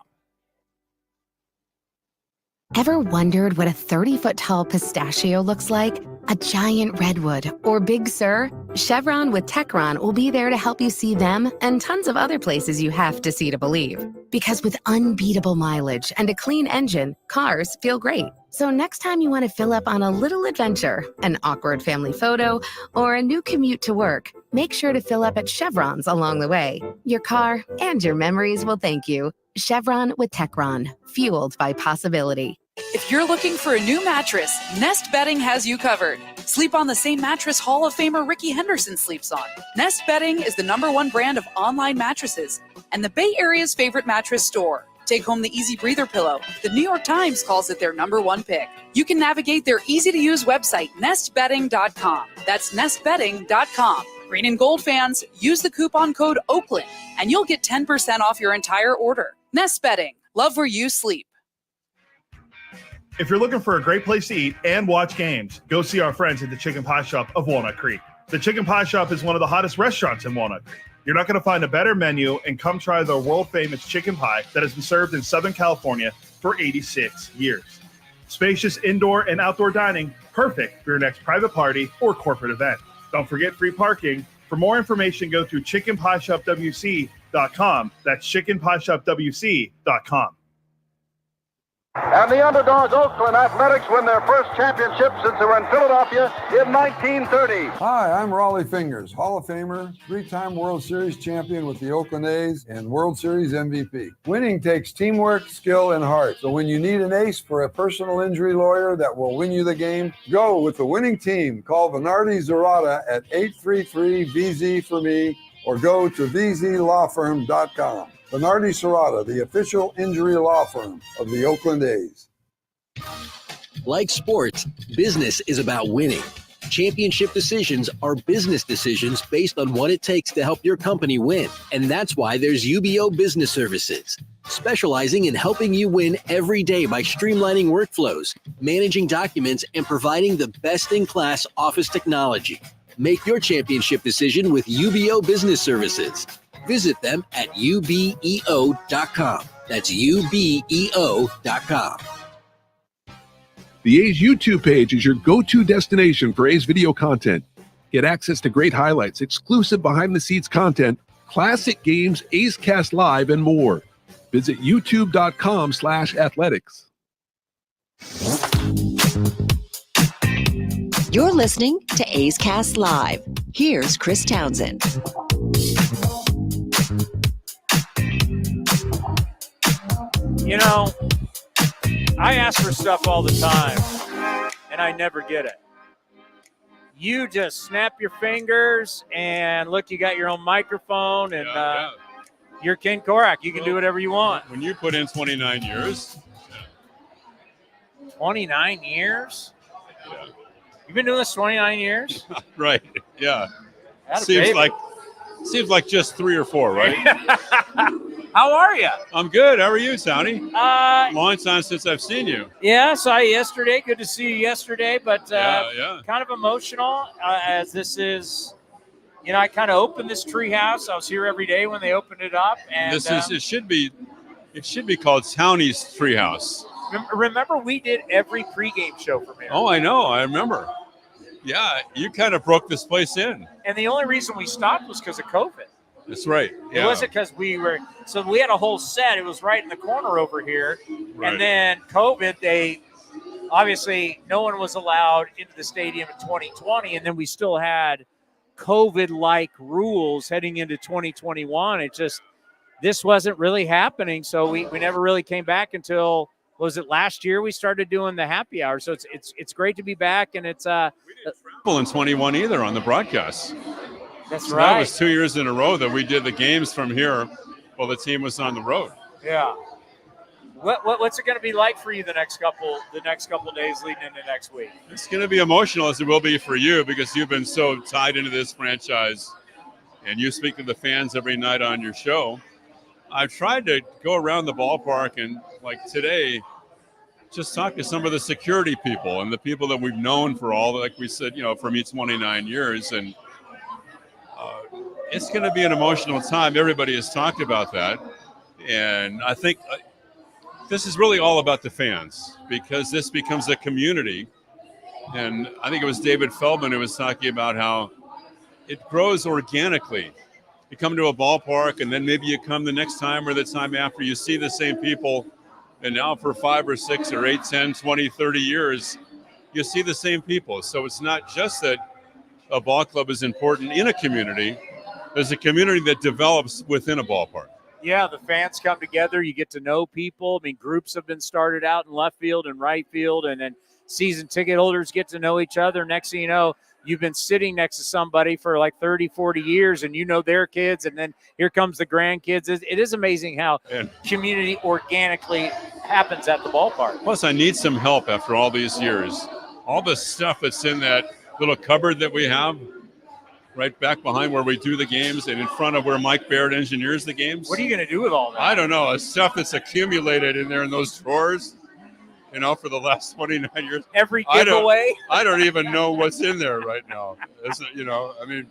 Ever wondered what a 30-foot tall pistachio looks like? a giant redwood, or Big Sur, Chevron with Techron will be there to help you see them and tons of other places you have to see to believe. Because with unbeatable mileage and a clean engine, cars feel great. So next time you want to fill up on a little adventure, an awkward family photo, or a new commute to work, make sure to fill up at Chevron's along the way. Your car and your memories will thank you. Chevron with Techron, fueled by possibility. If you're looking for a new mattress, Nest Bedding has you covered. Sleep on the same mattress Hall of Famer Ricky Henderson sleeps on. Nest Bedding is the #1 brand of online mattresses and the Bay Area's favorite mattress store. Take home the Easy Breather pillow. The New York Times calls it their #1 pick. You can navigate their easy-to-use website, nestbedding.com. That's nestbedding.com. Green and gold fans, use the coupon code Oakland, and you'll get 10% off your entire order. Nest Bedding. Love where you sleep. If you're looking for a great place to eat and watch games, go see our friends at the Chicken Pie Shop of Walnut Creek. The Chicken Pie Shop is one of the hottest restaurants in Walnut Creek. You're not going to find a better menu, and come try their world-famous chicken pie that has been served in Southern California for 86 years. Spacious indoor and outdoor dining, perfect for your next private party or corporate event. Don't forget free parking. For more information, go to chickenpieshopwc.com. That's chickenpieshopwc.com. And the underdog Oakland Athletics win their first championship since they were in Philadelphia in 1930. Hi, I'm Raleigh Fingers, Hall of Famer, 3-time World Series champion with the Oakland A's and World Series MVP. Winning takes teamwork, skill, and heart. So when you need an ace for a personal injury lawyer that will win you the game, go with the winning team. Call Venardi Zerata at 833-VZ-for-me or go to vzlawfirm.com. Venardi Zerata, the official injury law firm of the Oakland A's. Like sports, business is about winning. Championship decisions are business decisions based on what it takes to help your company win. And that's why there's UBO Business Services, specializing in helping you win every day by streamlining workflows, managing documents, and providing the best-in-class office technology. Make your championship decision with UBO Business Services. Visit them at ubeo.com. That's ubeo.com. The A's YouTube page is your go-to destination for A's video content. Get access to great highlights, exclusive behind-the-scenes content, classic games, A's Cast Live, and more. Visit youtube.com/athletics. You're listening to A's Cast Live. Here's Chris Townsend. You know, I ask for stuff all the time, and I never get it. You just snap your fingers, and look, you got your own microphone, and you're King Korach. You can do whatever you want. When you put in 29 years. 29 years? Yeah. You've been doing this 29 years? Right, yeah. Seems like just 3 or 4, right? How are you? I'm good. How are you, Towny? Long time since I've seen you. Yeah, saw you yesterday. Good to see you yesterday, but yeah. kind of emotional as this is, I kind of opened this Treehouse. I was here every day when they opened it up. And it should be called Towny's Treehouse. Remember, we did every pregame show from here. Oh, I know. I remember. Yeah, you kind of broke this place in. And the only reason we stopped was because of COVID. That's right. Yeah. It wasn't because we had a whole set. It was right in the corner over here. Right. And then COVID, obviously no one was allowed into the stadium in 2020. And then we still had COVID-like rules heading into 2021. This wasn't really happening. So we never really came back until, was it last year we started doing the happy hour. So it's great to be back. And it's, we didn't travel in 21 either on the broadcast. That's so right. That was 2 years in a row that we did the games from here while the team was on the road. Yeah. What's it going to be like for you the next couple days leading into next week? It's going to be emotional, as it will be for you, because you've been so tied into this franchise, and you speak to the fans every night on your show. I've tried to go around the ballpark and, like today, just talk to some of the security people and the people that we've known for like we said, for me, 29 years, and it's going to be an emotional time. Everybody has talked about that. And I think this is really all about the fans, because this becomes a community And I think it was David Feldman who was talking about how it grows organically. You come to a ballpark, and then maybe you come the next time or the time after, you see the same people. And now for 5 or 6 or 8, 10, 20, 30 years, you see the same people. So it's not just that a ball club is important in a community. There's a community that develops within a ballpark. Yeah, the fans come together. You get to know people. I mean, groups have been started out in left field and right field, and then season ticket holders get to know each other. Next thing you know, you've been sitting next to somebody for like 30, 40 years, and you know their kids, and then here comes the grandkids. It is amazing how community organically happens at the ballpark. Plus, I need some help after all these years. All the stuff that's in that little cupboard that we have right back behind where we do the games and in front of where Mike Baird engineers the games. What are you going to do with all that? I don't know. It's stuff that's accumulated in there in those drawers, you know, for the last 29 years. Every giveaway? I don't even know what's in there right now. You know, I mean,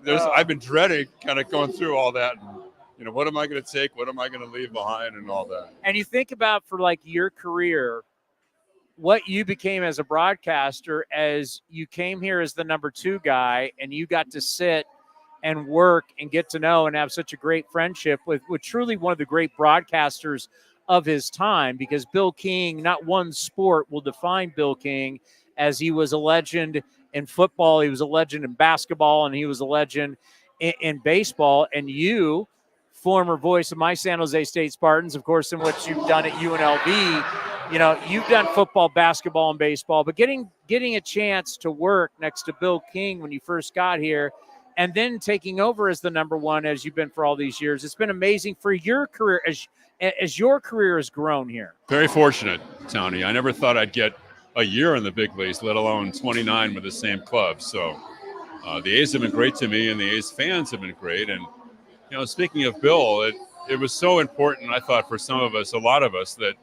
I've been dreading kind of going through all that. And, you know, what am I going to take? What am I going to leave behind and all that? And you think about for like your career, what you became as a broadcaster, as you came here as the number 2 guy and you got to sit and work and get to know and have such a great friendship with truly one of the great broadcasters of his time, because Bill King, not one sport will define Bill King, as he was a legend in football, he was a legend in basketball, and he was a legend in baseball. And you, former voice of my San Jose State Spartans, of course, in what you've done at UNLV, you know, you've done football, basketball, and baseball, but getting a chance to work next to Bill King when you first got here, and then taking over as the number 1 as you've been for all these years, it's been amazing for your career as your career has grown here. Very fortunate, Towny. I never thought I'd get a year in the big leagues, let alone 29 with the same club. So the A's have been great to me, and the A's fans have been great. And, you know, speaking of Bill, it was so important, I thought, for some of us, a lot of us, that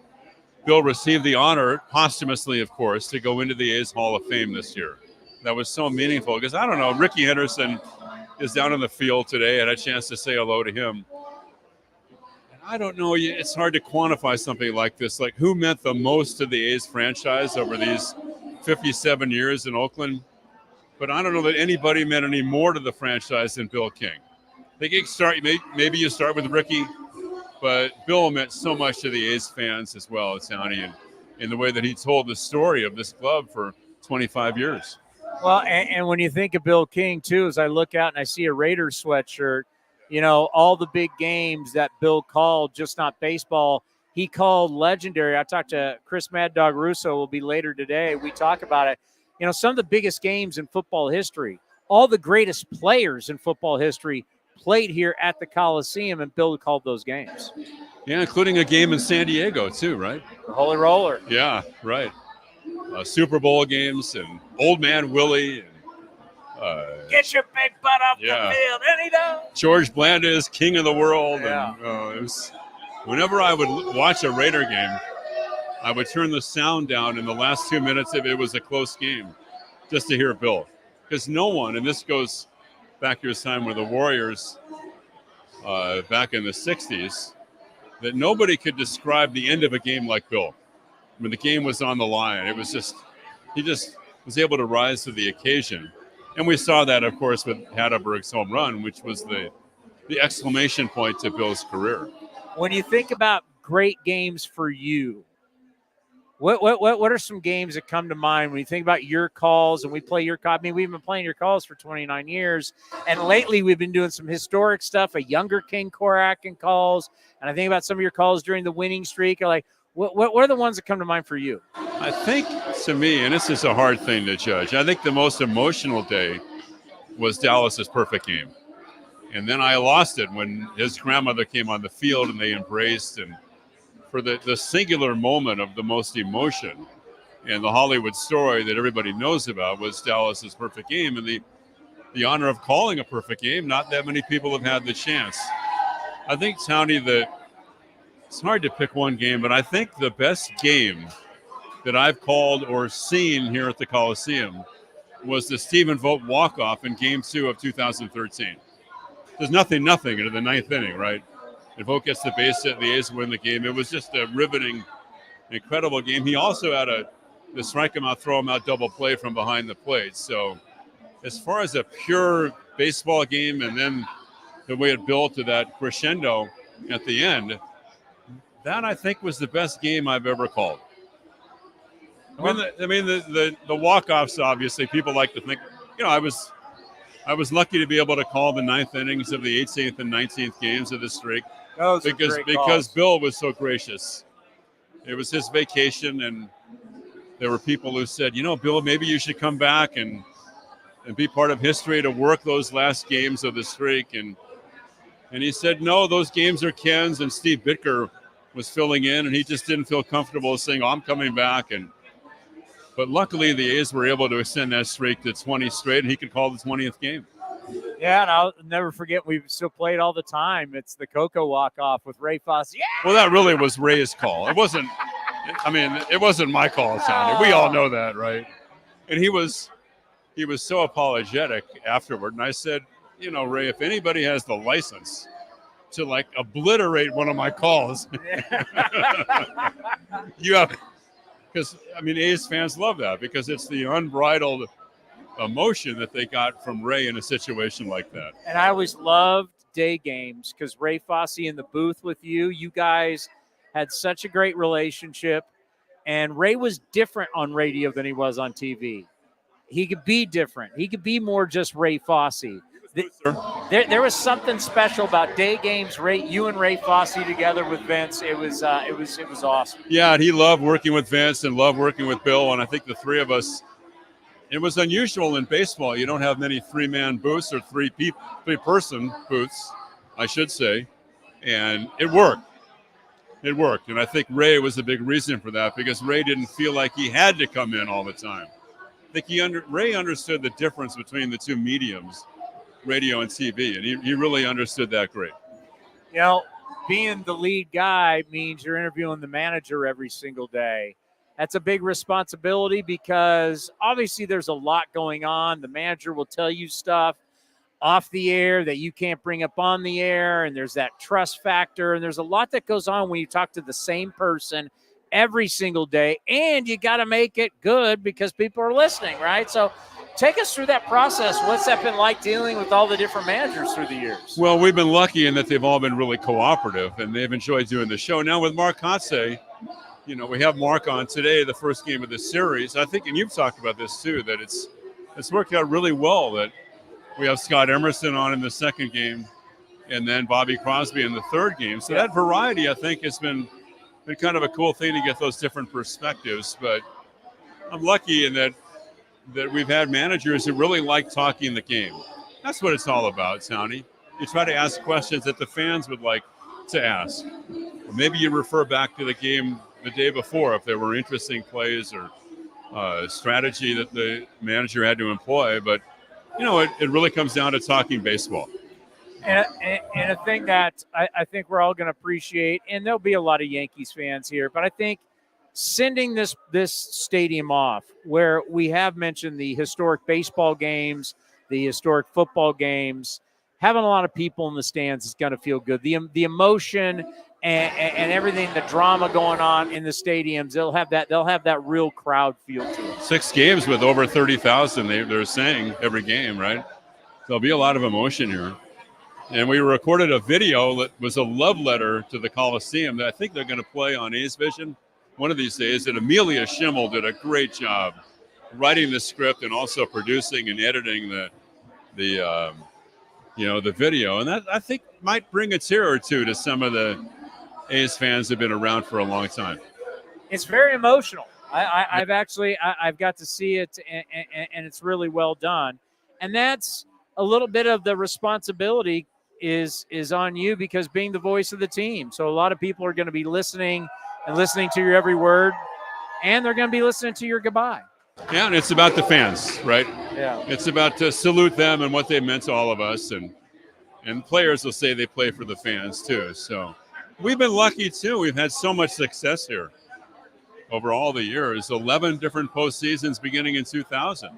Bill received the honor, posthumously, of course, to go into the A's Hall of Fame this year. That was so meaningful because, I don't know, Ricky Henderson is down in the field today. I had a chance to say hello to him. I don't know, it's hard to quantify something like this. Like, who meant the most to the A's franchise over these 57 years in Oakland? But I don't know that anybody meant any more to the franchise than Bill King. I think maybe you start with Ricky, but Bill meant so much to the A's fans as well, Towny, and in the way that he told the story of this club for 25 years. Well, and when you think of Bill King, too, as I look out and I see a Raiders sweatshirt, you know, all the big games that Bill called, just not baseball, he called legendary. I talked to Chris Mad Dog Russo, will be later today. We talk about it. You know, some of the biggest games in football history, all the greatest players in football history played here at the Coliseum, and Bill called those games. Yeah, including a game in San Diego, too, right? The Holy Roller. Yeah, right. Super Bowl games and Old Man Willie. And, get your big butt off the field, any day. George Blanda is king of the world. Yeah. And it was, whenever I would watch a Raider game, I would turn the sound down in the last 2 minutes if it was a close game, just to hear Bill. Because no one, and this goes back to his time with the Warriors back in the 60s, that nobody could describe the end of a game like Bill. When the game was on the line, it was just, he just was able to rise to the occasion. And we saw that, of course, with Hatterberg's home run, which was the exclamation point to Bill's career. When you think about great games for you, what are some games that come to mind when you think about your calls and we play your call? I mean, we've been playing your calls for 29 years, and lately we've been doing some historic stuff, a younger King Korach and calls, and I think about some of your calls during the winning streak. Like, what are the ones that come to mind for you? I think, to me, and this is a hard thing to judge, I think the most emotional day was Dallas's perfect game. And then I lost it when his grandmother came on the field and they embraced, and for the singular moment of the most emotion and the Hollywood story that everybody knows about was Dallas's perfect game, and the honor of calling a perfect game. Not that many people have had the chance. I think, Towny, that it's hard to pick one game, but I think the best game that I've called or seen here at the Coliseum was the Stephen Vogt walk-off in Game 2 of 2013. There's nothing into the ninth inning, right? And Vogt gets the base hit, and the A's win the game. It was just a riveting, incredible game. He also had a to strike him out, throw him out, double play from behind the plate. So as far as a pure baseball game and then the way it built to that crescendo at the end, that I think was the best game I've ever called. The walk-offs, obviously, people like to think, I was lucky to be able to call the 9th innings of the 18th and 19th games of the streak because Bill was so gracious. It was his vacation, and there were people who said, Bill, maybe you should come back and be part of history to work those last games of the streak. And he said, no, those games are Ken's, and Steve Bitker was filling in, and he just didn't feel comfortable saying, I'm coming back. But luckily, the A's were able to extend that streak to 20 straight, and he could call the 20th game. Yeah, and I'll never forget, we still played all the time. It's the Coco walk-off with Ray Fosse. Yeah! Well, that really was Ray's call. It wasn't my call, Towny. We all know that, right? And he was so apologetic afterward. And I said, Ray, if anybody has the license to, obliterate one of my calls, you have – because, A's fans love that because it's the unbridled emotion that they got from Ray in a situation like that. And I always loved day games because Ray Fosse in the booth with you guys had such a great relationship. And Ray was different on radio than he was on TV. He could be different. He could be more just Ray Fosse. There was something special about day games. You and Ray Fosse together with Vince. It was awesome. Yeah, and he loved working with Vince and loved working with Bill. And I think the three of us. It was unusual in baseball. You don't have many 3-man booths or 3-person booths, I should say, and it worked. It worked, and I think Ray was a big reason for that because Ray didn't feel like he had to come in all the time. I think Ray understood the difference between the two mediums, radio and TV, and he really understood that great. Being the lead guy means you're interviewing the manager every single day. That's a big responsibility because obviously there's a lot going on. The manager will tell you stuff off the air that you can't bring up on the air, and there's that trust factor, and there's a lot that goes on when you talk to the same person every single day, and you got to make it good because people are listening, right? So take us through that process. What's that been like dealing with all the different managers through the years? Well, we've been lucky in that they've all been really cooperative, and they've enjoyed doing the show. Now with Mark Kotsay, we have Mark on today, the first game of the series. I think, and you've talked about this too, that it's worked out really well that we have Scott Emerson on in the second game and then Bobby Crosby in the third game. So that variety, I think, has been kind of a cool thing to get those different perspectives. But I'm lucky in that we've had managers who really like talking the game. That's what it's all about, Towny. You try to ask questions that the fans would like to ask. Or maybe you refer back to the game the day before if there were interesting plays or strategy that the manager had to employ. But, it really comes down to talking baseball. And a thing that I think we're all going to appreciate, and there'll be a lot of Yankees fans here, but I think sending this stadium off where we have mentioned the historic baseball games, the historic football games, having a lot of people in the stands is going to feel good. The emotion and everything, the drama going on in the stadiums, they'll have that real crowd feel to it. 6 games with over 30,000, they're saying every game, right? There'll be a lot of emotion here. And we recorded a video that was a love letter to the Coliseum that I think they're going to play on A's Vision one of these days. And Amelia Schimmel did a great job writing the script and also producing and editing the video. And that, I think, might bring a tear or two to some of the A's fans who have been around for a long time. It's very emotional. I've got to see it, and it's really well done. And that's a little bit of the responsibility is on you because being the voice of the team. So a lot of people are going to be listening to your every word, and they're going to be listening to your goodbye. Yeah, and it's about the fans, right? Yeah. It's about to salute them and what they meant to all of us. And players will say they play for the fans too. So we've been lucky too. We've had so much success here over all the years, 11 different postseasons beginning in 2000.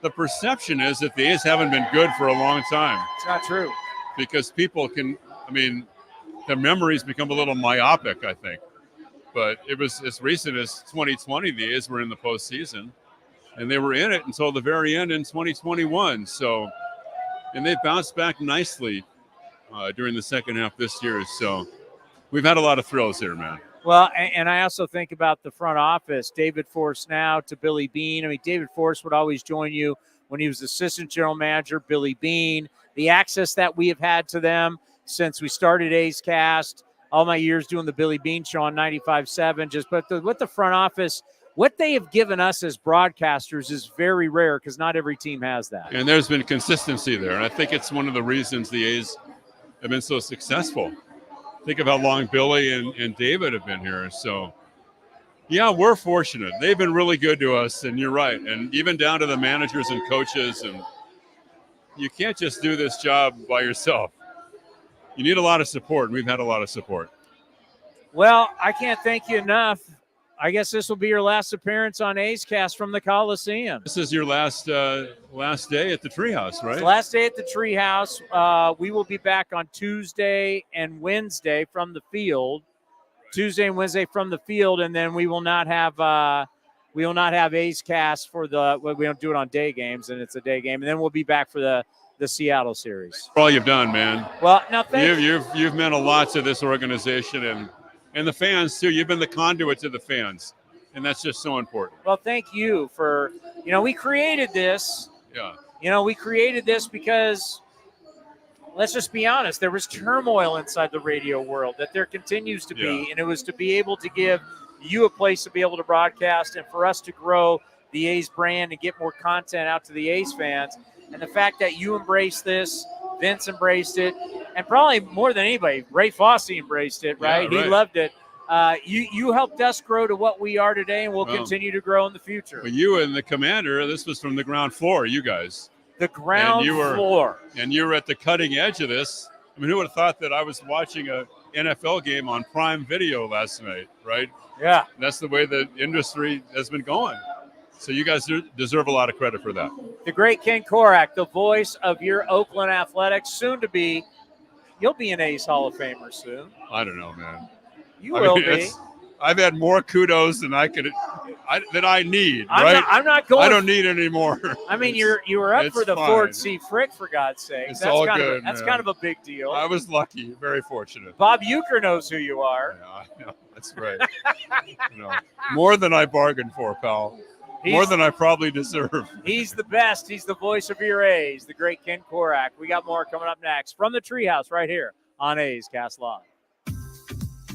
The perception is that the A's haven't been good for a long time. It's not true. Because people their memories become a little myopic, I think. but it was as recent as 2020. The A's were in the postseason, and they were in it until the very end in 2021. So, and they bounced back nicely during the second half this year. So we've had a lot of thrills here, man. Well, and I also think about the front office, David Force now to Billy Beane. I mean, David Force would always join you when he was assistant general manager, Billy Beane. The access that we have had to them since we started A's Cast, all my years doing the Billy Beane show on 95.7, what the front office, what they have given us as broadcasters is very rare because not every team has that. And there's been consistency there, and I think it's one of the reasons the A's have been so successful. Think of how long Billy and David have been here. So, yeah, we're fortunate. They've been really good to us, and you're right. And even down to the managers and coaches, and you can't just do this job by yourself. You need a lot of support, and we've had a lot of support. Well, I can't thank you enough. I guess this will be your last appearance on A's Cast from the Coliseum. This is your last day at the Treehouse, right? It's last day at the Treehouse. We will be back on Tuesday and Wednesday from the field. Tuesday and Wednesday from the field, and then we will not have A's Cast for we don't do it on day games, and it's a day game, and then we'll be back for the Seattle series. For all you've done, man. Well, now thank you. You've meant a lot to this organization and the fans too. You've been the conduit to the fans, and that's just so important. Well, thank you for, we created this. Yeah. We created this because, let's just be honest, there was turmoil inside the radio world that there continues to be, and it was to be able to give you a place to be able to broadcast and for us to grow the A's brand and get more content out to the A's fans. And the fact that you embraced this, Vince embraced it, and probably more than anybody, Ray Fosse embraced it, right? Yeah, right. He loved it. You helped us grow to what we are today, and we'll continue to grow in the future. Well, you and the commander, this was from the ground floor, you guys. The ground floor. And you were at the cutting edge of this. I mean, who would have thought that I was watching a NFL game on Prime Video last night, right? Yeah. And that's the way the industry has been going. So you guys deserve a lot of credit for that. The great Ken Korach, the voice of your Oakland Athletics, soon to be, you'll be an A's Hall of Famer soon. I don't know, man. You will be. I've had more kudos than I need. Right? I'm not going. I don't need any more. I mean, you were up for the fine. Ford C. Frick, for God's sake. It's all good. That's kind of a big deal. I was lucky, very fortunate. Bob Uecker knows who you are. Yeah, I know. That's right. More than I bargained for, pal. More than I probably deserve. He's the best. He's the voice of your A's, the great Ken Korach. We got more coming up next from the Treehouse right here on A's Cast Live.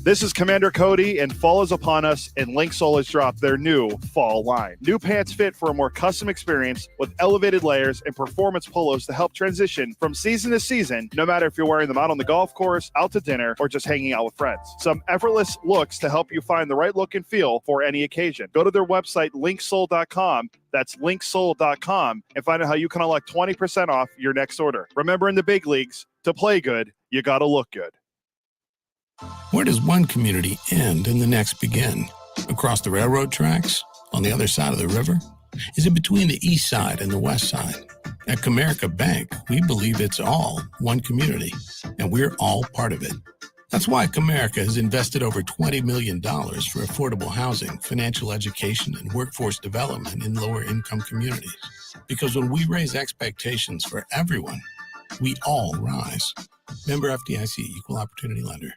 This is Commander Cody, and fall is upon us, and Linksole has dropped their new fall line. New pants fit for a more custom experience with elevated layers and performance polos to help transition from season to season, no matter if you're wearing them out on the golf course, out to dinner, or just hanging out with friends. Some effortless looks to help you find the right look and feel for any occasion. Go to their website, linksole.com. That's linksole.com, and find out how you can unlock 20% off your next order. Remember, in the big leagues, to play good, you got to look good. Where does one community end and the next begin? Across the railroad tracks? On the other side of the river? Is it between the east side and the west side? At Comerica Bank, we believe it's all one community, and we're all part of it. That's why Comerica has invested over $20 million for affordable housing, financial education, and workforce development in lower-income communities. Because when we raise expectations for everyone, we all rise. Member FDIC, Equal Opportunity Lender.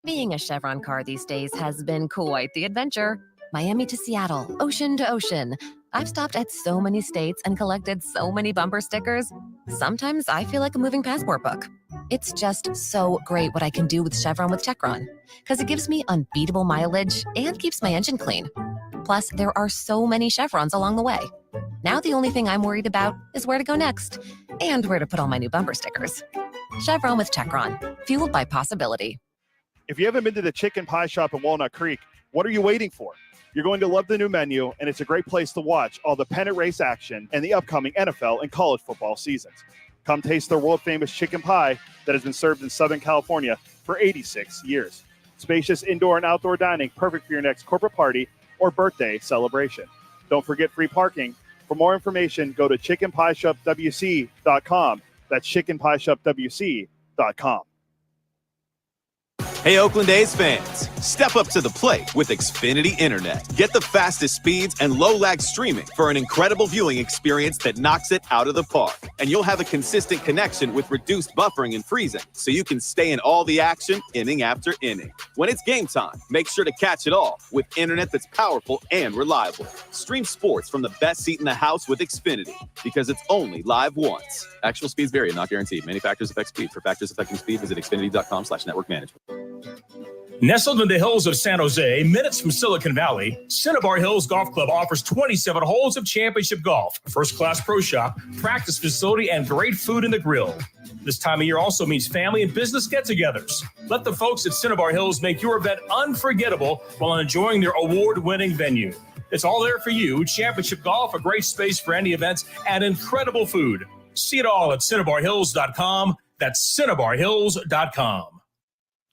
Being a Chevron car these days has been quite the adventure. Miami to Seattle, ocean to ocean. I've stopped at so many states and collected so many bumper stickers. Sometimes I feel like a moving passport book. It's just so great what I can do with Chevron with Techron, because it gives me unbeatable mileage and keeps my engine clean. Plus, there are so many Chevrons along the way. Now the only thing I'm worried about is where to go next and where to put all my new bumper stickers. Chevron with Techron, fueled by possibility. If you haven't been to the Chicken Pie Shop in Walnut Creek, what are you waiting for? You're going to love the new menu, and it's a great place to watch all the pennant race action and the upcoming NFL and college football seasons. Come taste their world-famous chicken pie that has been served in Southern California for 86 years. Spacious indoor and outdoor dining, perfect for your next corporate party or birthday celebration. Don't forget free parking. For more information, go to chickenpieshopwc.com. That's chickenpieshopwc.com. Hey, Oakland A's fans, step up to the plate with Xfinity Internet. Get the fastest speeds and low-lag streaming for an incredible viewing experience that knocks it out of the park. And you'll have a consistent connection with reduced buffering and freezing, so you can stay in all the action inning after inning. When it's game time, make sure to catch it all with internet that's powerful and reliable. Stream sports from the best seat in the house with Xfinity, because it's only live once. Actual speeds vary and not guaranteed. Many factors affect speed. For factors affecting speed, visit xfinity.com/network management. Nestled in the hills of San Jose, minutes from Silicon Valley, Cinnabar Hills Golf Club offers 27 holes of championship golf, a first-class pro shop, practice facility, and great food in the grill. This time of year also means family and business get-togethers. Let the folks at Cinnabar Hills make your event unforgettable while enjoying their award-winning venue. It's all there for you. Championship golf, a great space for any events, and incredible food. See it all at CinnabarHills.com. That's CinnabarHills.com.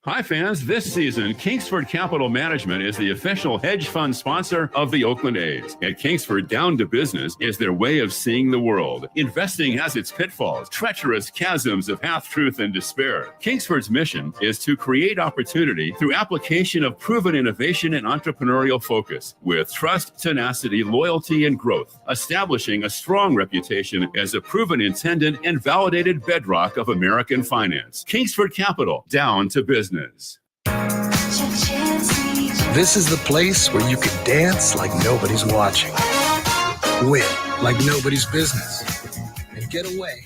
Hi, fans. This season, Kingsford Capital Management is the official hedge fund sponsor of the Oakland A's. At Kingsford, down to business is their way of seeing the world. Investing has its pitfalls, treacherous chasms of half-truth and despair. Kingsford's mission is to create opportunity through application of proven innovation and entrepreneurial focus with trust, tenacity, loyalty, and growth, establishing a strong reputation as a proven intendant and validated bedrock of American finance. Kingsford Capital, down to business. This is the place where you can dance like nobody's watching, win like nobody's business, and get away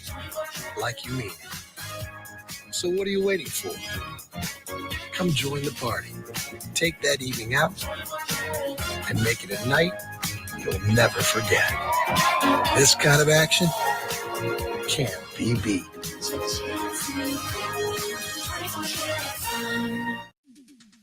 like you mean it. So what are you waiting for? Come join the party. Take that evening out and make it a night you'll never forget. This kind of action can't be beat.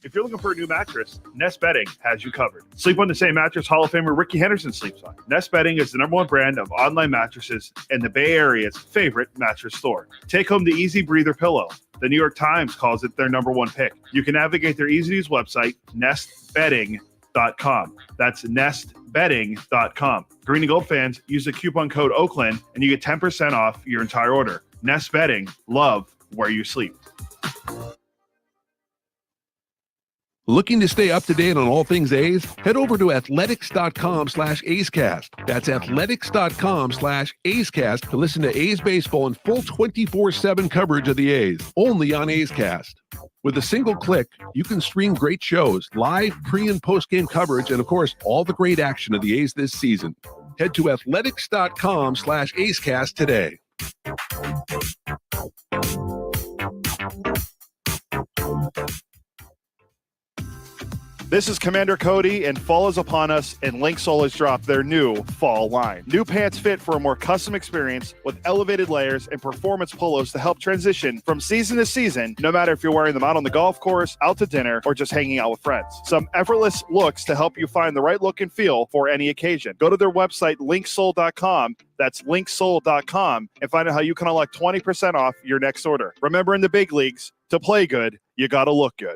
If you're looking for a new mattress, Nest Bedding has you covered. Sleep on the same mattress Hall of Famer Ricky Henderson sleeps on. Nest Bedding is the #1 brand of online mattresses and the Bay Area's favorite mattress store. Take home the Easy Breather pillow. The New York Times calls it their #1 pick. You can navigate their easy-to-use website, nestbedding.com. That's nestbedding.com. Green and Gold fans, use the coupon code Oakland and you get 10% off your entire order. Nest Bedding, love where you sleep. Looking to stay up to date on all things A's? Head over to athletics.com/A'scast. That's athletics.com/A'scast to listen to A's baseball in full 24/7 coverage of the A's, only on A's Cast. With a single click, you can stream great shows, live pre- and post-game coverage, and of course, all the great action of the A's this season. Head to athletics.com/A'scast today. This is Commander Cody, and fall is upon us, and Linksole has dropped their new fall line. New pants fit for a more custom experience with elevated layers and performance polos to help transition from season to season, no matter if you're wearing them out on the golf course, out to dinner, or just hanging out with friends. Some effortless looks to help you find the right look and feel for any occasion. Go to their website, linksole.com. That's linksole.com, and find out how you can unlock 20% off your next order. Remember, in the big leagues, to play good, you got to look good.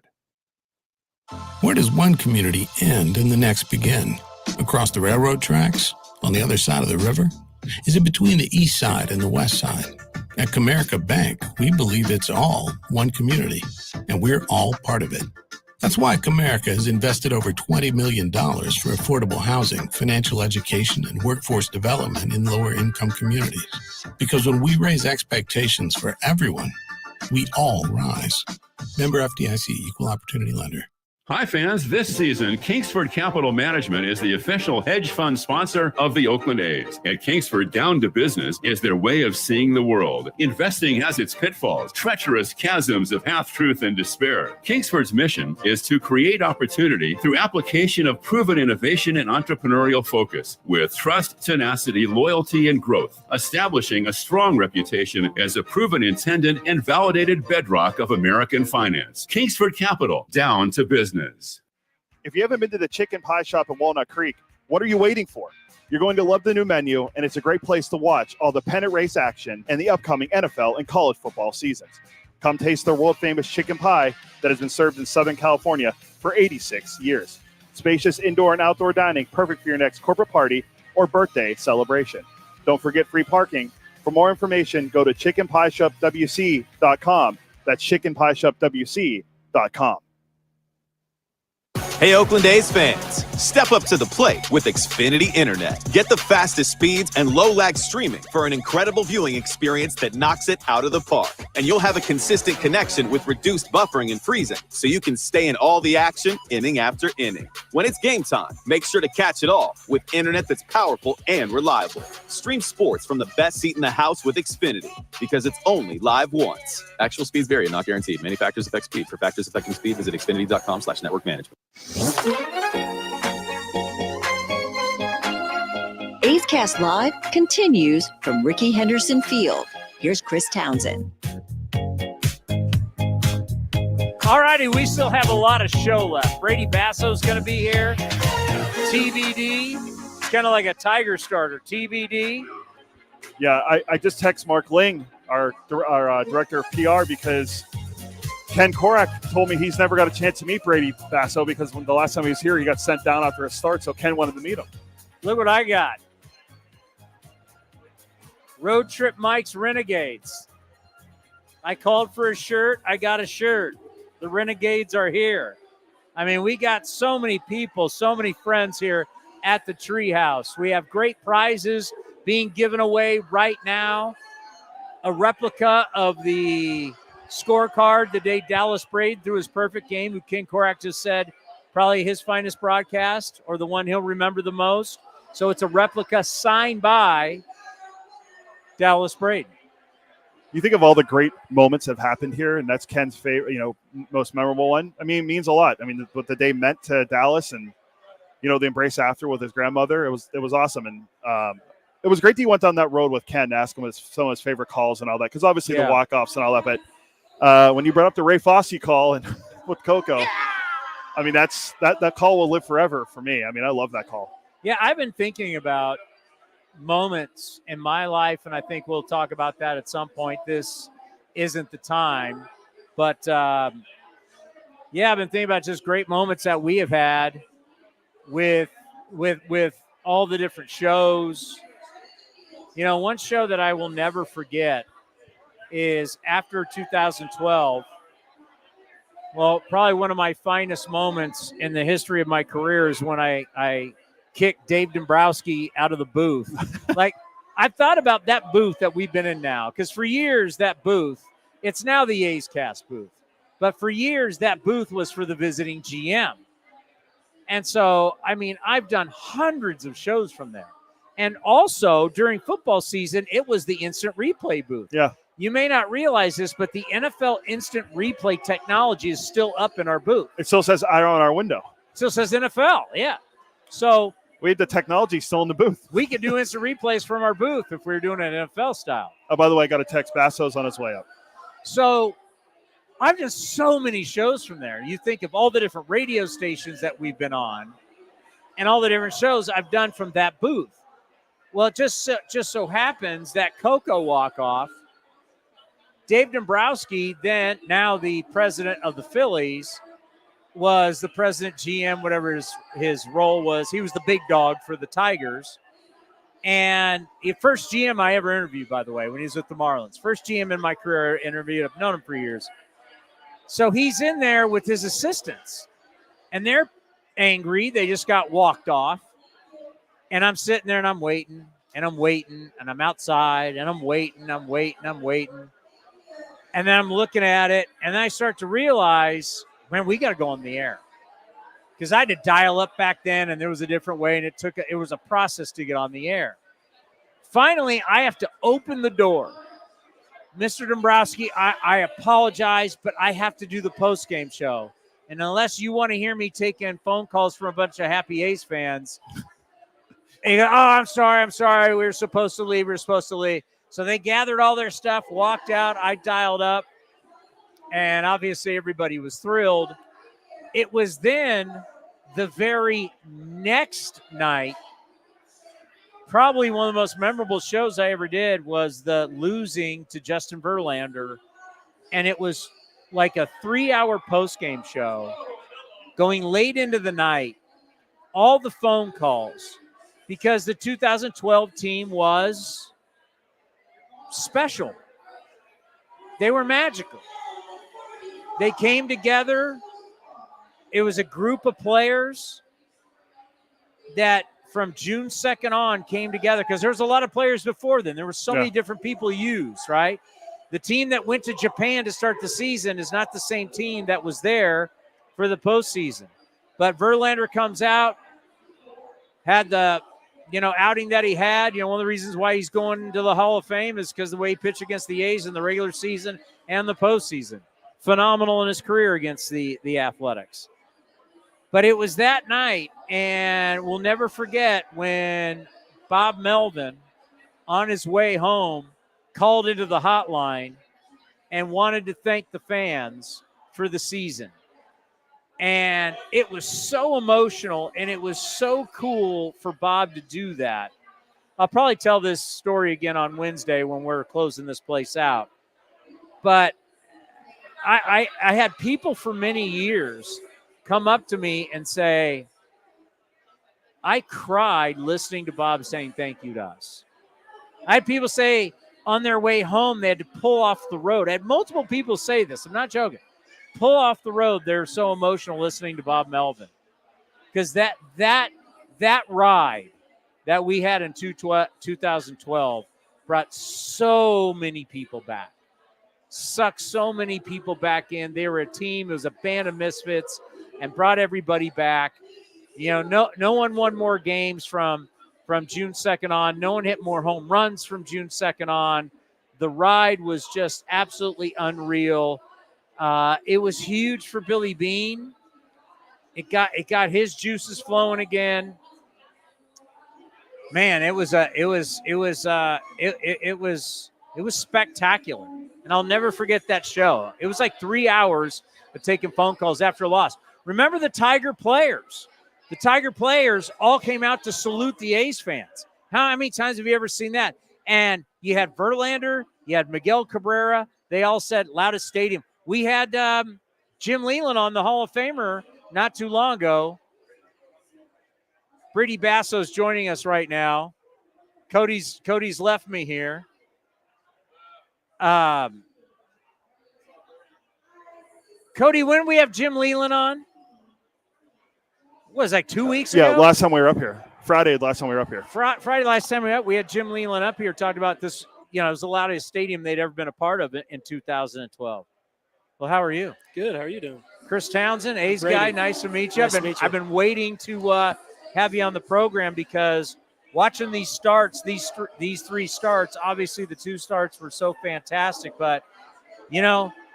Where does one community end and the next begin? Across the railroad tracks? On the other side of the river? Is it between the east side and the west side? At Comerica Bank, we believe it's all one community, and we're all part of it. That's why Comerica has invested over $20 million for affordable housing, financial education, and workforce development in lower-income communities. Because when we raise expectations for everyone, we all rise. Member FDIC, Equal Opportunity Lender. Hi, fans. This season, Kingsford Capital Management is the official hedge fund sponsor of the Oakland A's. At Kingsford, down to business is their way of seeing the world. Investing has its pitfalls, treacherous chasms of half-truth and despair. Kingsford's mission is to create opportunity through application of proven innovation and entrepreneurial focus with trust, tenacity, loyalty, and growth, establishing a strong reputation as a proven intendant and validated bedrock of American finance. Kingsford Capital, down to business. If you haven't been to the Chicken Pie Shop in Walnut Creek, what are you waiting for? You're going to love the new menu, and it's a great place to watch all the pennant race action and the upcoming NFL and college football seasons. Come taste their world-famous chicken pie that has been served in Southern California for 86 years. Spacious indoor and outdoor dining, perfect for your next corporate party or birthday celebration. Don't forget free parking. For more information, go to chickenpieshopwc.com. That's chickenpieshopwc.com. Xfinity.com. Hey, Oakland A's fans, step up to the plate with Xfinity Internet. Get the fastest speeds and low-lag streaming for an incredible viewing experience that knocks it out of the park. And you'll have a consistent connection with reduced buffering and freezing, so you can stay in all the action inning after inning. When it's game time, make sure to catch it all with internet that's powerful and reliable. Stream sports from the best seat in the house with Xfinity, because it's only live once. Actual speeds vary and not guaranteed. Many factors affect speed. For factors affecting speed, visit xfinity.com/network management. A's Cast Live continues from Rickey Henderson Field. Here's Chris Townsend. All righty, we still have a lot of show left. Brady Basso's going to be here. TBD. It's kind of like a Tiger starter. TBD. Yeah, I just text Mark Ling, our director of PR, because Ken Korach told me he's never got a chance to meet Brady Basso because when the last time he was here, he got sent down after a start, so Ken wanted to meet him. Look what I got. Road Trip Mike's Renegades. I called for a shirt. I got a shirt. The Renegades are here. I mean, we got so many people, so many friends here at the Treehouse. We have great prizes being given away right now. A replica of the scorecard the day Dallas Braid threw his perfect game, who Ken Korach just said probably his finest broadcast or the one he'll remember the most. So it's a replica signed by Dallas Braid. You think of all the great moments that have happened here, and that's Ken's favorite, most memorable one. I mean, it means a lot. I mean, what the day meant to Dallas, and the embrace after with his grandmother, it was awesome. And it was great that you went down that road with Ken to ask him some of his favorite calls and all that, because obviously the walk-offs and all that. But when you brought up the Ray Fosse call and with Coco, I mean, that call will live forever for me. I mean, I love that call. Yeah, I've been thinking about moments in my life, and I think we'll talk about that at some point. This isn't the time, but I've been thinking about just great moments that we have had with all the different shows. One show that I will never forget is after 2012. Well, probably one of my finest moments in the history of my career is when I kicked Dave Dombrowski out of the booth. Like, I've thought about that booth that we've been in now, because for years that booth, it's now the A's Cast booth, but for years that booth was for the visiting GM. And so, I mean, I've done hundreds of shows from there. And also during football season, it was the instant replay booth. Yeah. You may not realize this, but the NFL instant replay technology is still up in our booth. It still says "I" on our window. Still says NFL, yeah. So we had the technology still in the booth. We could do instant replays from our booth if we were doing it NFL style. Oh, by the way, I got a text. Basso's on his way up. So I've done so many shows from there. You think of all the different radio stations that we've been on and all the different shows I've done from that booth. Well, it just so happens that Coco walk-off, Dave Dombrowski, now the president of the Phillies, was the president, GM, whatever his role was. He was the big dog for the Tigers. And the first GM I ever interviewed, by the way, when he was with the Marlins. First GM in my career I interviewed. I've known him for years. So he's in there with his assistants. And they're angry. They just got walked off. And I'm sitting there and I'm waiting. And I'm outside. And I'm waiting. And then I'm looking at it. And then I start to realize, man, we got to go on the air. Because I had to dial up back then, and there was a different way, and it was a process to get on the air. Finally, I have to open the door. Mr. Dombrowski, I apologize, but I have to do the post-game show. And unless you want to hear me taking phone calls from a bunch of happy A's fans, and you go, I'm sorry, we were supposed to leave. So they gathered all their stuff, walked out, I dialed up, and obviously everybody was thrilled. It was then the very next night, probably one of the most memorable shows I ever did was the losing to Justin Verlander. And it was like a 3-hour post-game show going late into the night, all the phone calls, because the 2012 team was special. They were magical. They came together. It was a group of players that from June 2nd on came together because there was a lot of players before then. There were so many different people used, right? The team that went to Japan to start the season is not the same team that was there for the postseason. But Verlander comes out, had the outing that he had. One of the reasons why he's going to the Hall of Fame is because the way he pitched against the A's in the regular season and the postseason. Phenomenal in his career against the Athletics. But it was that night, and we'll never forget when Bob Melvin, on his way home, called into the hotline and wanted to thank the fans for the season. And it was so emotional, and it was so cool for Bob to do that. I'll probably tell this story again on Wednesday when we're closing this place out. But I had people for many years come up to me and say, I cried listening to Bob saying thank you to us. I had people say on their way home they had to pull off the road. I had multiple people say this. I'm not joking. Pull off the road. They're so emotional listening to Bob Melvin. Because that ride that we had in 2012 brought so many people back. Sucked so many people back in. They were a team. It was a band of misfits and brought everybody back. No one won more games from June 2nd on. No one hit more home runs from June 2nd on. The ride was just absolutely unreal. It was huge for Billy Beane. It got his juices flowing again. Man, it was spectacular. And I'll never forget that show. It was like 3 hours of taking phone calls after a loss. Remember the Tiger players? The Tiger players all came out to salute the A's fans. How many times have you ever seen that? And you had Verlander, you had Miguel Cabrera. They all said loudest stadium. We had Jim Leland on, the Hall of Famer, not too long ago. Brady Basso is joining us right now. Cody's left me here. Cody, when did we have Jim Leland on? What was it, like 2 weeks ago? Yeah, last time we were up here. Friday, last time we were up here. Friday last time we were up, we had Jim Leland up here talking about this. It was the loudest stadium they'd ever been a part of in 2012. Well, how are you? Good. How are you doing? Chris Townsend, A's Brady. guy. Nice to meet you. Nice to meet you. I've been waiting to have you on the program because watching these starts, these three starts, obviously the two starts were so fantastic, but,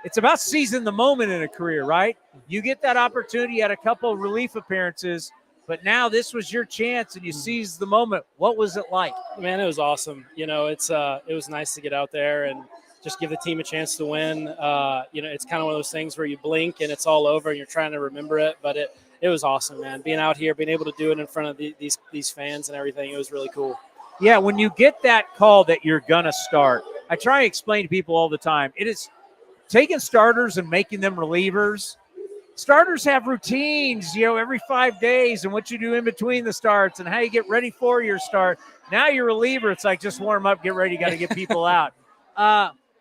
it's about seizing the moment in a career, right? You get that opportunity, you had a couple of relief appearances, but now this was your chance and you seized the moment. What was it like? Man, it was awesome. It was nice to get out there and just give the team a chance to win. It's kind of one of those things where you blink and it's all over and you're trying to remember it, but it was awesome, man. Being out here, being able to do it in front of these fans and everything, it was really cool. Yeah, when you get that call that you're going to start, I try to explain to people all the time, it is taking starters and making them relievers. Starters have routines, every 5 days and what you do in between the starts and how you get ready for your start. Now you're a reliever. It's like just warm up, get ready, you got to get people out.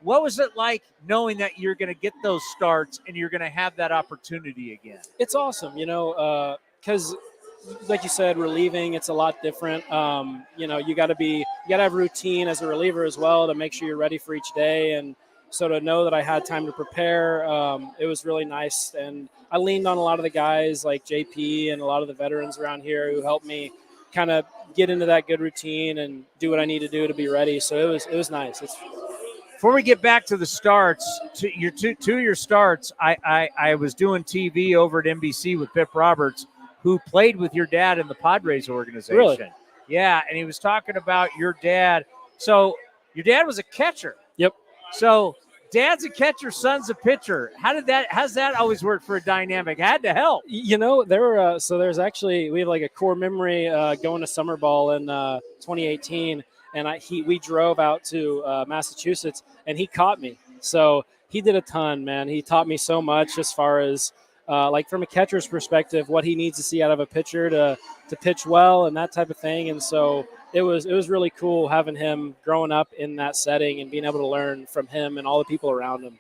What was it like knowing that you're going to get those starts and you're going to have that opportunity again? It's awesome, because like you said, relieving, it's a lot different. You got to have routine as a reliever as well to make sure you're ready for each day. And so to know that I had time to prepare, it was really nice. And I leaned on a lot of the guys like JP and a lot of the veterans around here who helped me kind of get into that good routine and do what I need to do to be ready. So it was nice. Before we get back to the starts, to your starts, I was doing TV over at NBC with Pip Roberts, who played with your dad in the Padres organization. Really? Yeah, and he was talking about your dad. So your dad was a catcher. Yep. So dad's a catcher, son's a pitcher. How's that always worked for a dynamic? Had to help. There were there's actually, we have like a core memory going to summer ball in 2018. And we drove out to Massachusetts, and he caught me. So he did a ton, man. He taught me so much as far as, from a catcher's perspective, what he needs to see out of a pitcher to pitch well and that type of thing. And so it was really cool having him growing up in that setting and being able to learn from him and all the people around him.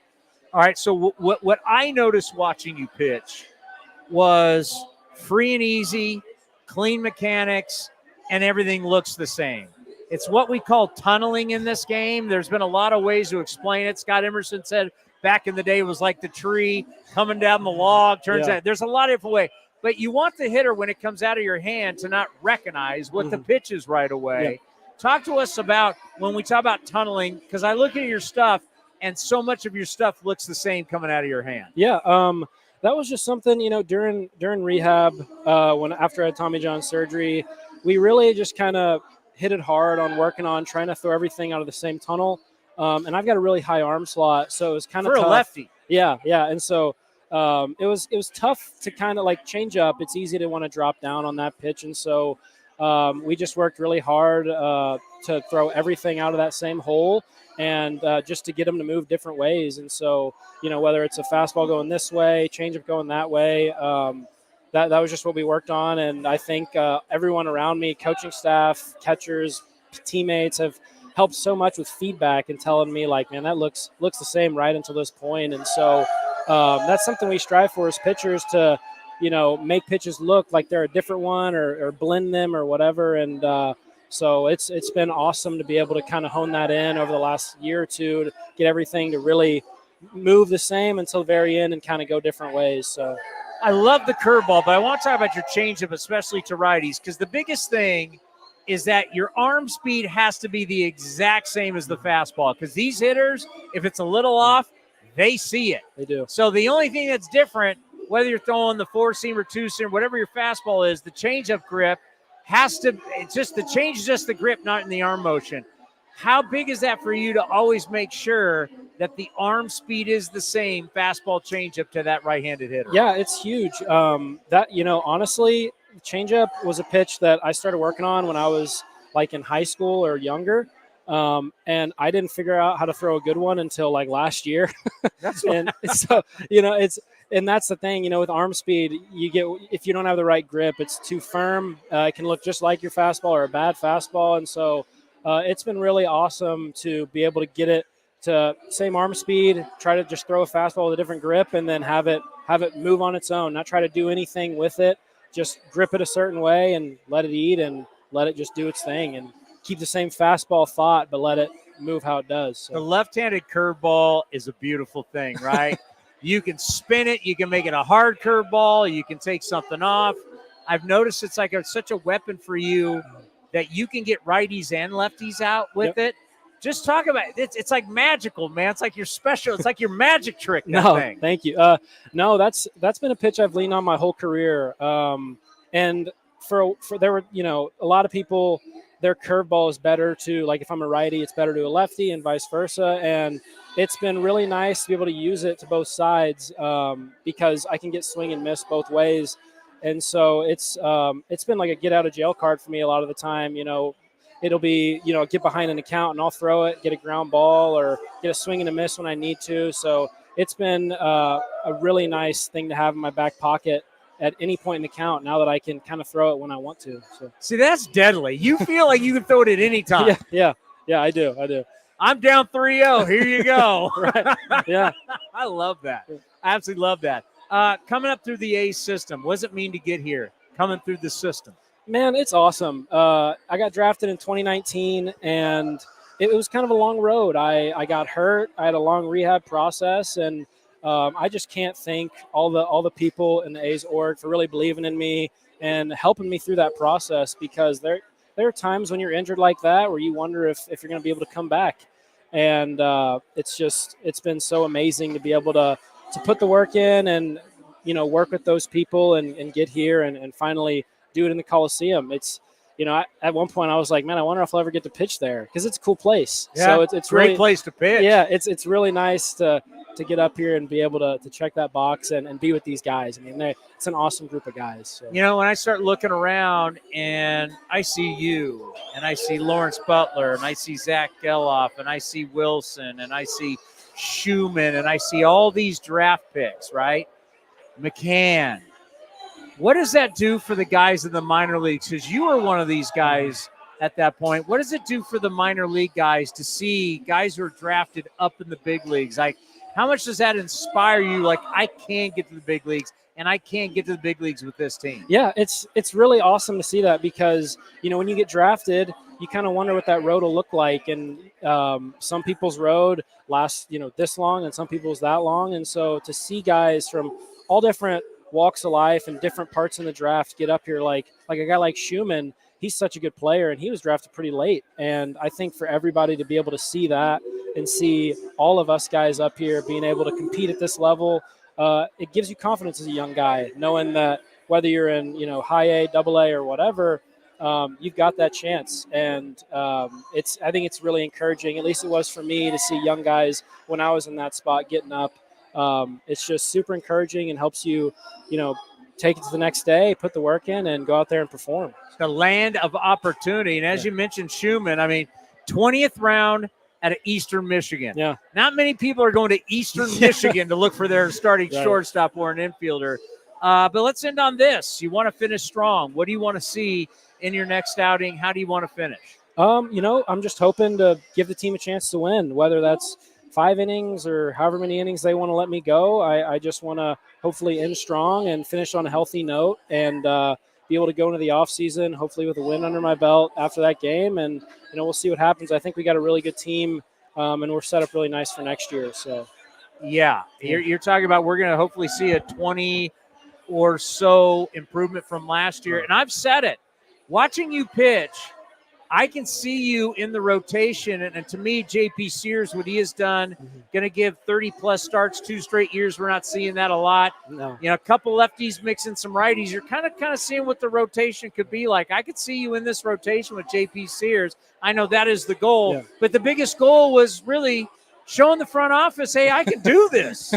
All right, so what I noticed watching you pitch was free and easy, clean mechanics, and everything looks the same. It's what we call tunneling in this game. There's been a lot of ways to explain it. Scott Emerson said back in the day it was like the tree coming down the log. Turns out there's a lot of different ways. But you want the hitter, when it comes out of your hand, to not recognize what the pitch is right away. Yeah. Talk to us about when we talk about tunneling, because I look at your stuff, and so much of your stuff looks the same coming out of your hand. Yeah, that was just something, during rehab, when after I had Tommy John surgery, we really just kind of hit it hard on working on trying to throw everything out of the same tunnel. And I've got a really high arm slot, so it was kind of tough. For a lefty. Yeah. And so it was tough to kind of like change up. It's easy to want to drop down on that pitch. And so we just worked really hard to throw everything out of that same hole and just to get them to move different ways. And so, whether it's a fastball going this way, changeup going that way, that was just what we worked on. And I think everyone around me, coaching staff, catchers, teammates have helped so much with feedback and telling me like, man, that looks the same right until this point. And so that's something we strive for as pitchers to, make pitches look like they're a different one or blend them or whatever. And so it's been awesome to be able to kind of hone that in over the last year or two to get everything to really move the same until the very end and kind of go different ways. So I love the curveball, but I want to talk about your changeup, especially to righties, because the biggest thing is that your arm speed has to be the exact same as the fastball, because these hitters, if it's a little off, they see it. They do. So the only thing that's different, whether you're throwing the 4-seam or 2-seam, whatever your fastball is, the changeup grip has to – it's just the change is just the grip, not in the arm motion. How big is that for you to always make sure that the arm speed is the same fastball changeup to that right-handed hitter? Yeah, it's huge. Honestly, changeup was a pitch that I started working on when I was like in high school or younger. And I didn't figure out how to throw a good one until like last year. And so, and that's the thing, with arm speed, if you don't have the right grip, it's too firm. It can look just like your fastball or a bad fastball. And so it's been really awesome to be able to get it to same arm speed, try to just throw a fastball with a different grip and then have it move on its own, not try to do anything with it, just grip it a certain way and let it eat and let it just do its thing and keep the same fastball thought, but let it move how it does. So. The left-handed curveball is a beautiful thing, right? You can spin it. You can make it a hard curveball. You can take something off. I've noticed it's like such a weapon for you that you can get righties and lefties out with it. Just talk about it. It's like magical, man. It's like your special. It's like your magic trick. Thing. Thank you. No, that's been a pitch I've leaned on my whole career. And for there were a lot of people, their curveball is better to, like, if I'm a righty, it's better to a lefty and vice versa. And it's been really nice to be able to use it to both sides because I can get swing and miss both ways. And so it's been like a get out of jail card for me a lot of the time. It'll be, get behind an account and I'll throw it, get a ground ball or get a swing and a miss when I need to. So it's been a really nice thing to have in my back pocket at any point in the count now that I can kind of throw it when I want to. So. See, that's deadly. You feel like you can throw it at any time. Yeah, I do. I'm down 3-0. Here you go. Right. Yeah. I love that. I absolutely love that. Coming up through the A's system, what does it mean to get here, coming through the system? Man, it's awesome. I got drafted in 2019, and it was kind of a long road. I got hurt. I had a long rehab process, and I just can't thank all the people in the A's org for really believing in me and helping me through that process, because there are times when you're injured like that where you wonder if you're going to be able to come back. And it's been so amazing to be able to put the work in and, work with those people and get here and finally do it in the Coliseum. It's, at one point I was like, man, I wonder if I'll ever get to pitch there, because it's a cool place. Yeah, so it's great really, place to pitch. Yeah, it's really nice to get up here and be able to check that box and be with these guys. I mean, it's an awesome group of guys. So. When I start looking around and I see you and I see Lawrence Butler and I see Zach Geloff and I see Wilson and I see Schumann and I see all these draft picks, right? McCann. What does that do for the guys in the minor leagues? Because you were one of these guys at that point. What does it do for the minor league guys to see guys who are drafted up in the big leagues? Like, How much does that inspire you? Like, I can get to the big leagues, and I can get to the big leagues with this team. Yeah, it's really awesome to see that because, when you get drafted, you kind of wonder what that road will look like. And some people's road lasts, this long, and some people's that long. And so to see guys from all different walks of life and different parts in the draft get up here, like a guy like Schumann, he's such a good player, and he was drafted pretty late. And I think for everybody to be able to see that and see all of us guys up here being able to compete at this level, it gives you confidence as a young guy, knowing that whether you're in, high A, double A, or whatever, you've got that chance. And I think it's really encouraging. At least it was for me to see young guys when I was in that spot getting up. It's just super encouraging and helps you, take it to the next day, put the work in, and go out there and perform. The land of opportunity. And as you mentioned, Schumann, 20th round out of Eastern Michigan. Yeah. Not many people are going to Eastern Michigan to look for their starting shortstop or an infielder. But let's end on this. You want to finish strong. What do you want to see in your next outing? How do you want to finish? I'm just hoping to give the team a chance to win, whether that's 5 innings or however many innings they want to let me go. I just want to hopefully end strong and finish on a healthy note and be able to go into the offseason, hopefully with a win under my belt after that game. And, we'll see what happens. I think we got a really good team, and we're set up really nice for next year. So, yeah. You're talking about we're going to hopefully see a 20 or so improvement from last year. And I've said it. Watching you pitch, I can see you in the rotation. And to me, JP Sears, what he has done, going to give 30-plus starts 2 straight years. We're not seeing that a lot. No. A couple lefties mixing some righties. You're kind of seeing what the rotation could be like. I could see you in this rotation with JP Sears. I know that is the goal. But the biggest goal was really showing the front office, hey, I can do this.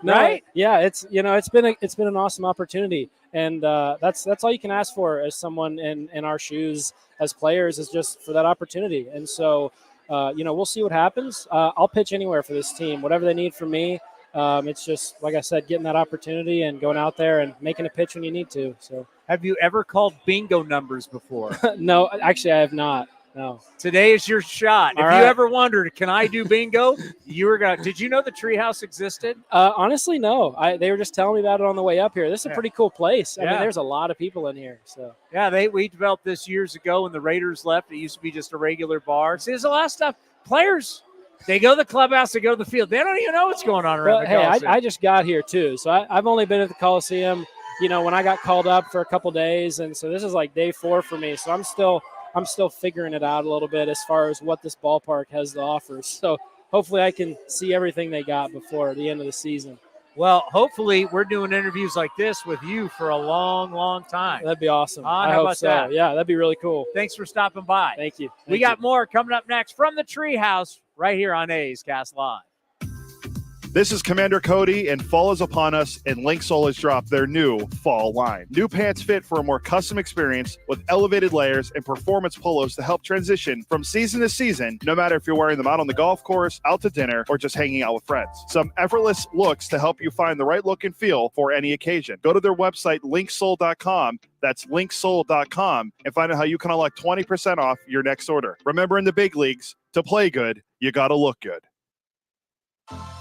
Right? Yeah, it's been an awesome opportunity. And that's all you can ask for as someone in our shoes as players, is just for that opportunity. And so, we'll see what happens. I'll pitch anywhere for this team, whatever they need from me. It's just, like I said, getting that opportunity and going out there and making a pitch when you need to. So, have you ever called bingo numbers before? No, actually, I have not. No. Today is your shot. If you ever wondered, can I do bingo? Did you know the Treehouse existed? Honestly, no. They were just telling me about it on the way up here. This is a pretty cool place. I mean, there's a lot of people in here. So we developed this years ago when the Raiders left. It used to be just a regular bar. See, there's a lot of stuff. Players, they go to the clubhouse, they go to the field. They don't even know what's going on around the Coliseum. I just got here too, so I've only been at the Coliseum, when I got called up for a couple days, and so this is like day 4 for me. So I'm still figuring it out a little bit as far as what this ballpark has to offer. So hopefully I can see everything they got before the end of the season. Well, hopefully we're doing interviews like this with you for a long, long time. That'd be awesome. How hope about so. that? Yeah, that'd be really cool. Thanks for stopping by. Thank you. We got more coming up next from the Treehouse right here on A's Cast Live. This is Commander Cody, and fall is upon us, and Linksole has dropped their new fall line. New pants fit for a more custom experience with elevated layers and performance polos to help transition from season to season, no matter if you're wearing them out on the golf course, out to dinner, or just hanging out with friends. Some effortless looks to help you find the right look and feel for any occasion. Go to their website, linksole.com. That's linksole.com, and find out how you can unlock 20% off your next order. Remember, in the big leagues, to play good, you got to look good.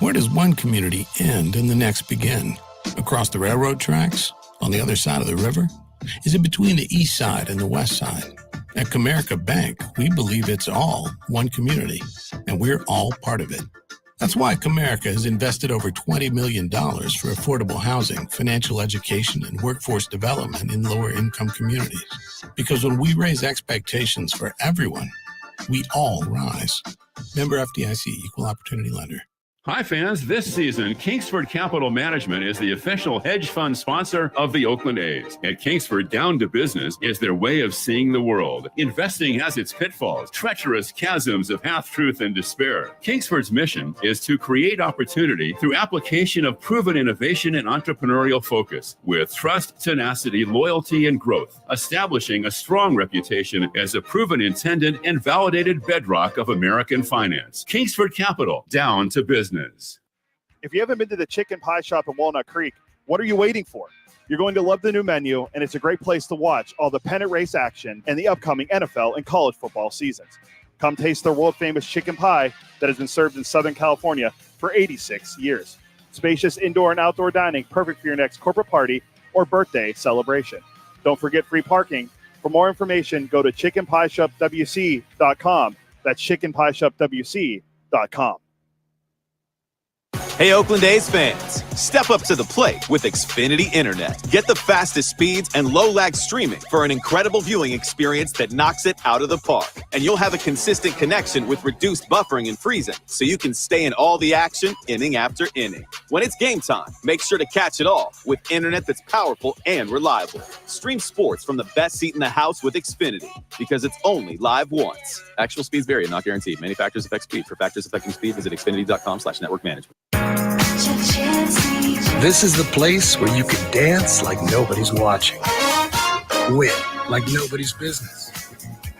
Where does one community end and the next begin? Across the railroad tracks? On the other side of the river? Is it between the east side and the west side? At Comerica Bank, we believe it's all one community, and we're all part of it. That's why Comerica has invested over $20 million for affordable housing, financial education, and workforce development in lower-income communities. Because when we raise expectations for everyone, we all rise. Member FDIC, Equal Opportunity Lender. Hi, fans. This season, Kingsford Capital Management is the official hedge fund sponsor of the Oakland A's. At Kingsford, down to business is their way of seeing the world. Investing has its pitfalls, treacherous chasms of half-truth and despair. Kingsford's mission is to create opportunity through application of proven innovation and entrepreneurial focus with trust, tenacity, loyalty, and growth, establishing a strong reputation as a proven intended and validated bedrock of American finance. Kingsford Capital, down to business. If you haven't been to the Chicken Pie Shop in Walnut Creek, what are you waiting for? You're going to love the new menu, and it's a great place to watch all the pennant race action and the upcoming NFL and college football seasons. Come taste their world-famous chicken pie that has been served in Southern California for 86 years. Spacious indoor and outdoor dining, perfect for your next corporate party or birthday celebration. Don't forget free parking. For more information, go to chickenpieshopwc.com. That's chickenpieshopwc.com. Hey, Oakland A's fans, step up to the plate with Xfinity Internet. Get the fastest speeds and low-lag streaming for an incredible viewing experience that knocks it out of the park. And you'll have a consistent connection with reduced buffering and freezing, so you can stay in all the action inning after inning. When it's game time, make sure to catch it all with internet that's powerful and reliable. Stream sports from the best seat in the house with Xfinity, because it's only live once. Actual speeds vary and not guaranteed. Many factors affect speed. For factors affecting speed, visit xfinity.com/network management. This is the place where you can dance like nobody's watching, win like nobody's business,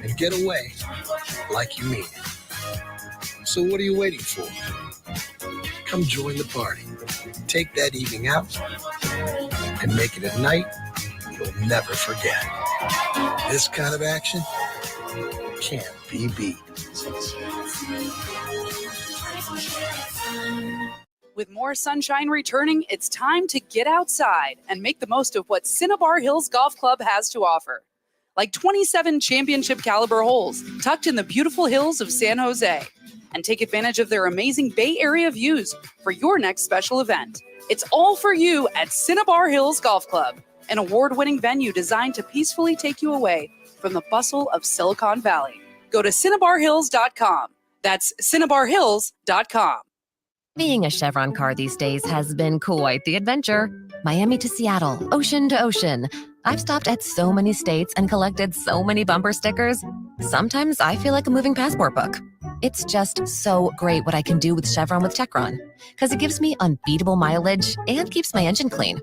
and get away like you mean it. So what are you waiting for? Come join the party. Take that evening out and make it a night you'll never forget. This kind of action can't be beat. With more sunshine returning, it's time to get outside and make the most of what Cinnabar Hills Golf Club has to offer. Like 27 championship caliber holes tucked in the beautiful hills of San Jose. And take advantage of their amazing Bay Area views for your next special event. It's all for you at Cinnabar Hills Golf Club, an award-winning venue designed to peacefully take you away from the bustle of Silicon Valley. Go to CinnabarHills.com. That's CinnabarHills.com. Being a Chevron car these days has been quite the adventure. Miami to Seattle, ocean to ocean. I've stopped at so many states and collected so many bumper stickers. Sometimes I feel like a moving passport book. It's just so great what I can do with Chevron with Techron, because it gives me unbeatable mileage and keeps my engine clean.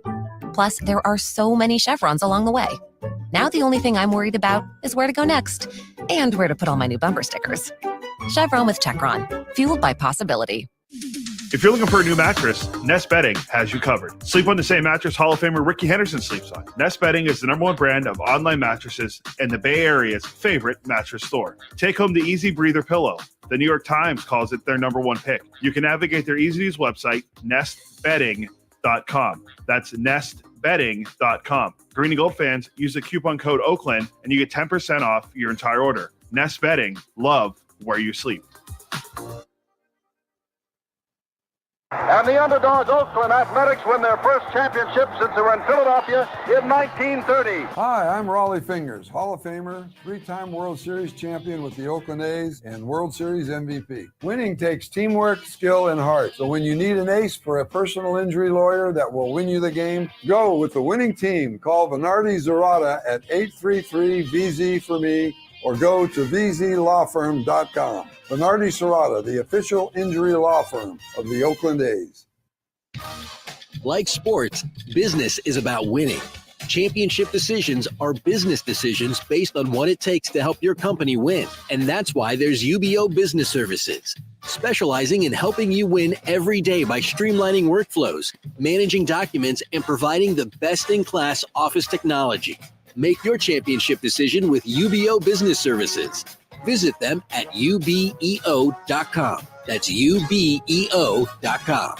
Plus, there are so many Chevrons along the way. Now the only thing I'm worried about is where to go next and where to put all my new bumper stickers. Chevron with Techron, fueled by possibility. If you're looking for a new mattress, Nest Bedding has you covered. Sleep on the same mattress Hall of Famer Ricky Henderson sleeps on. Nest Bedding is the #1 brand of online mattresses and the Bay Area's favorite mattress store. Take home the Easy Breather pillow. The New York Times calls it their #1 pick. You can navigate their easy-to-use website, nestbedding.com. That's nestbedding.com. Green and Gold fans, use the coupon code Oakland and you get 10% off your entire order. Nest Bedding, love where you sleep. And the underdogs Oakland Athletics win their first championship since they were in Philadelphia in 1930. Hi, I'm Raleigh Fingers, Hall of Famer, 3-time World Series champion with the Oakland A's and World Series MVP. Winning takes teamwork, skill, and heart. So when you need an ace for a personal injury lawyer that will win you the game, go with the winning team. Call Venardi Zerata at 833-VZ for me or go to vzlawfirm.com. Venardi Serrata, the official injury law firm of the Oakland A's. Like sports, business is about winning. Championship decisions are business decisions based on what it takes to help your company win. And that's why there's UBO Business Services, specializing in helping you win every day by streamlining workflows, managing documents, and providing the best-in-class office technology. Make your championship decision with UBO Business Services. Visit them at ubeo.com. That's ubeo.com.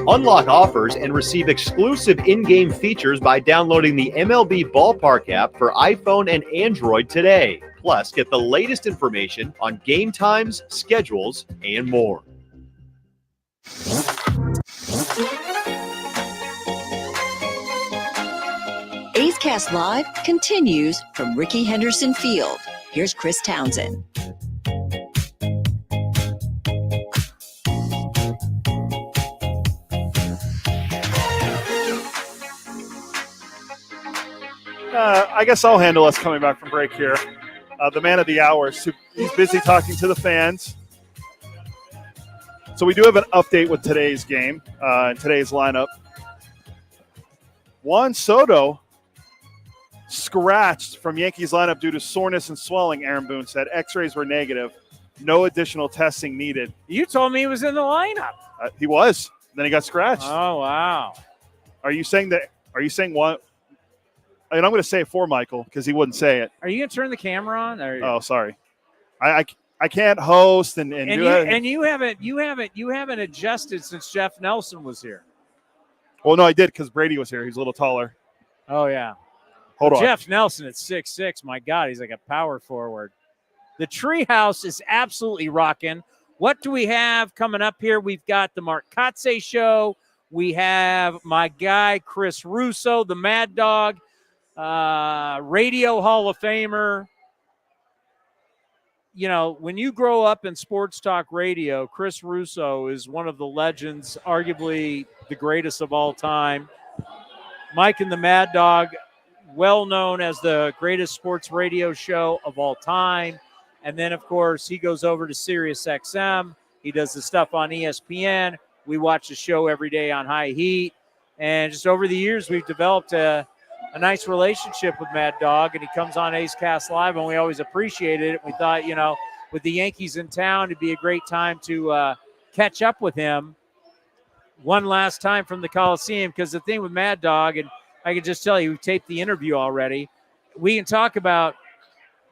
Unlock offers and receive exclusive in-game features by downloading the MLB Ballpark app for iPhone and Android today. Plus, get the latest information on game times, schedules, and more. A's Cast Live continues from Ricky Henderson Field. Here's Chris Townsend. I guess I'll handle us coming back from break here. The man of the hour, he's busy talking to the fans. So we do have an update with today's game and today's lineup. Juan Soto scratched from Yankees lineup due to soreness and swelling, Aaron Boone said. X-rays were negative. No additional testing needed. You told me he was in the lineup. He was. Then he got scratched. Oh, wow. Are you saying what? and I'm going to say it for Michael because he wouldn't say it. Are you going to turn the camera on? Oh, sorry. I can't host and do that. And you haven't adjusted since Jeff Nelson was here. Well, no, I did because Brady was here. He's a little taller. Oh, yeah. Hold on. Jeff Nelson at 6'6". My God, he's like a power forward. The Treehouse is absolutely rocking. What do we have coming up here? We've got the Mark Kotsay show. We have my guy, Chris Russo, the Mad Dog, Radio Hall of Famer. You know, when you grow up in sports talk radio, Chris Russo is one of the legends, arguably the greatest of all time. Mike and the Mad Dog, well known as the greatest sports radio show of all time. And then, of course, he goes over to Sirius XM. He does the stuff on ESPN. We watch the show every day on High Heat. And just over the years, we've developed a nice relationship with Mad Dog, and he comes on A's Cast Live, and we always appreciated it. We thought, you know, with the Yankees in town, it'd be a great time to catch up with him one last time from the Coliseum, because the thing with Mad Dog, and I can just tell you, we've taped the interview already, we can talk about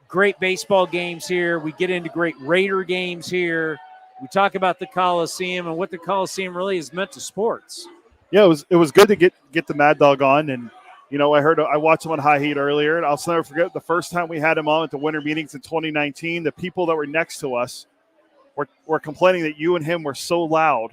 great baseball games here. We get into great Raider games here. We talk about the Coliseum and what the Coliseum really has meant to sports. Yeah, it was good to get the Mad Dog on, and you know, I watched him on High Heat earlier, and I'll never forget the first time we had him on at the winter meetings in 2019. The people that were next to us were complaining that you and him were so loud.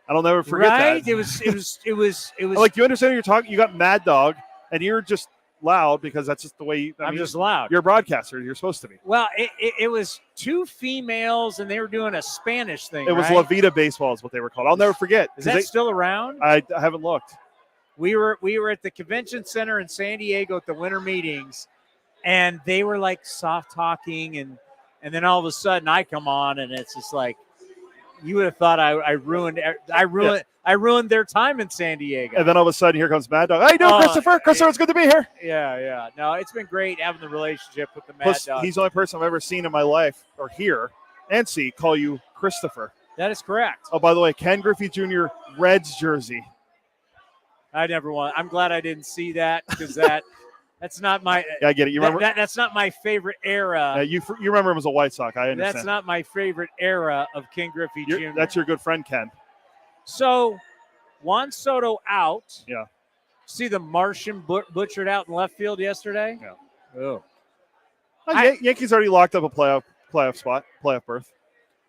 I'll never forget right? that. It was like, you understand you're talking. You got Mad Dog, and you're just loud because that's just the way. I'm just loud. You're a broadcaster. You're supposed to be. Well, it was two females, and they were doing a Spanish thing. It was La Vida Baseball is what they were called. I'll never forget. Is that still around? I haven't looked. We were at the convention center in San Diego at the winter meetings, and they were like soft talking, and then all of a sudden I come on, and it's just like, you would have thought I ruined their time in San Diego. And then all of a sudden here comes Mad Dog. How you doing, Christopher? Christopher, it's good to be here. Yeah. No, it's been great having the relationship with the Mad Plus, Dog. he's the only person I've ever seen in my life or hear and see call you Christopher. That is correct. Oh, by the way, Ken Griffey Jr. Reds jersey. I never won. I'm glad I didn't see that, because that's not my. Yeah, I get it. You remember that's not my favorite era. you remember him as a White Sox. I understand. That's not my favorite era of Ken Griffey Jr. That's your good friend Ken. So, Juan Soto out. Yeah. See the Martian butchered out in left field yesterday. Yeah. Oh. Yankees already locked up a playoff berth.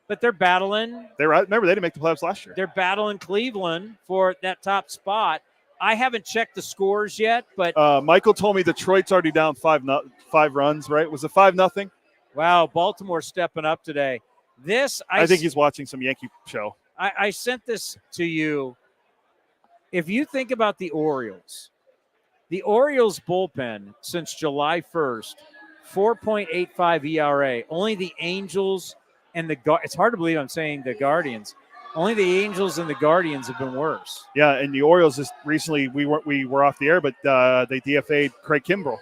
But they're battling. Remember, they didn't make the playoffs last year. They're battling Cleveland for that top spot. I haven't checked the scores yet, but Michael told me Detroit's already down 5 runs, right? Was it 5-0? Wow, Baltimore stepping up today. I think he's watching some Yankee show. I sent this to you. If you think about the Orioles bullpen since July 1st, 4.85 ERA. Only the Angels and it's hard to believe I'm saying the Guardians. Only the Angels and the Guardians have been worse. Yeah, and the Orioles just recently we were off the air, but they DFA'd Craig Kimbrell.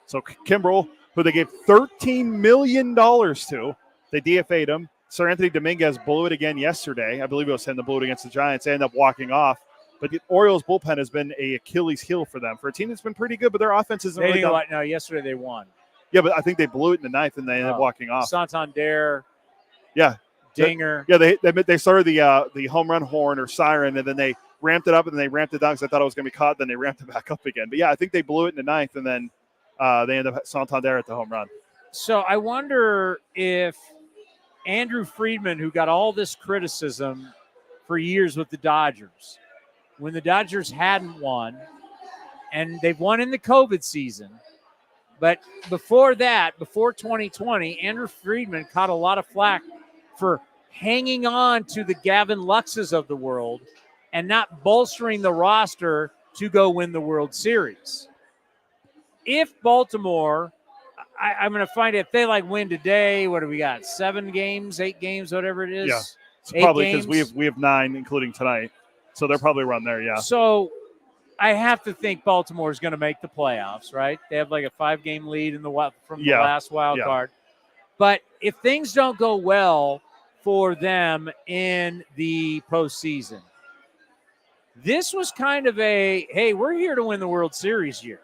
So Kimbrell, who they gave $13 million to, they DFA'd him. Sir Anthony Dominguez blew it again yesterday. I believe it was him that blew it against the Giants. They ended up walking off. But the Orioles bullpen has been a Achilles heel for them. For a team that's been pretty good, but their offense isn't really done. No, yesterday they won. Yeah, but I think they blew it in the ninth, and they ended up walking off. Santander. Yeah. Dinger. Yeah, they started the home run horn or siren, and then they ramped it up, and then they ramped it down because I thought it was going to be caught. Then they ramped it back up again. But, yeah, I think they blew it in the ninth, and then they ended up Santander at the home run. So I wonder if Andrew Friedman, who got all this criticism for years with the Dodgers, when the Dodgers hadn't won, and they've won in the COVID season, but before that, before 2020, Andrew Friedman caught a lot of flack for hanging on to the Gavin Luxes of the world and not bolstering the roster to go win the World Series. If Baltimore, I'm going to find if they win today, what do we got? 7 games, 8 games, whatever it is. Yeah, it's probably because we have 9, including tonight. So they're probably run there, yeah. So I have to think Baltimore is going to make the playoffs, right? They have a 5-game lead from the last wild card. But if things don't go well for them in the postseason, this was kind of hey, we're here to win the World Series year.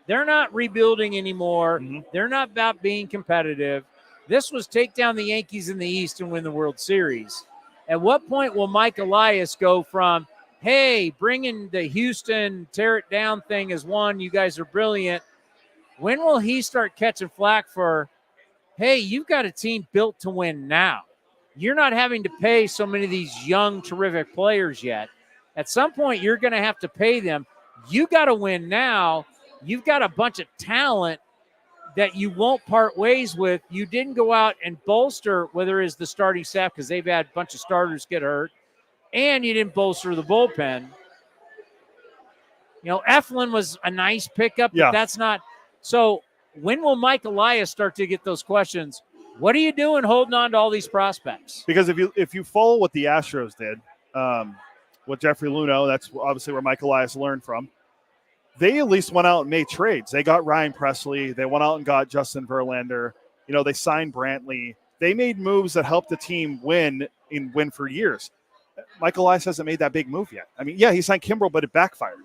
They're not rebuilding anymore. They're not about being competitive. This was take down the Yankees in the East and win the World Series. At what point will Mike Elias go from, hey, bringing the Houston tear it down thing as one, you guys are brilliant. When will he start catching flack for, hey, you've got a team built to win now. You're not having to pay so many of these young, terrific players yet. At some point, you're going to have to pay them. You got to win now. You've got a bunch of talent that you won't part ways with. You didn't go out and bolster, whether it's the starting staff, because they've had a bunch of starters get hurt, and you didn't bolster the bullpen. You know, Eflin was a nice pickup, but that's not. So when will Mike Elias start to get those questions? What are you doing holding on to all these prospects? Because if you follow what the Astros did with Jeffrey Luno, that's obviously where Mike Elias learned from. They at least went out and made trades. They got Ryan Presley. They went out and got Justin Verlander. You know, they signed Brantley. They made moves that helped the team win for years. Mike Elias hasn't made that big move yet. I mean, yeah, he signed Kimbrel, but it backfired.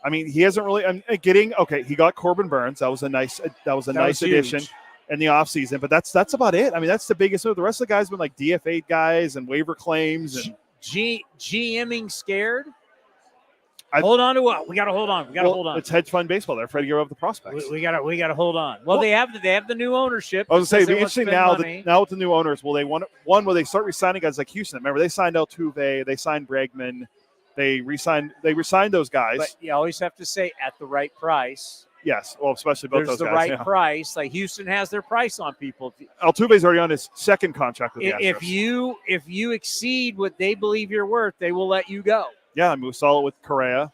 I mean, he hasn't really he got Corbin Burns. That was a nice addition in the offseason, but that's about it. I mean, that's the biggest move. The rest of the guys have been like DFA guys and waiver claims and GMing scared. Hold on to what? We got to hold on. We got to hold on. It's hedge fund baseball. They're afraid to give up the prospects. We got to hold on. Well, they have the new ownership. I was going to say, it'd be interesting now with the new owners. Will they will they start re-signing guys like Houston? Remember, they signed Altuve, they signed Bregman, they re-signed those guys. But you always have to say at the right price. Yes, well, especially both those guys. There's the right price. Like Houston has their price on people. Altuve's already on his second contract with the Astros. If you exceed what they believe you're worth, they will let you go. Yeah, I mean, we saw it with Correa.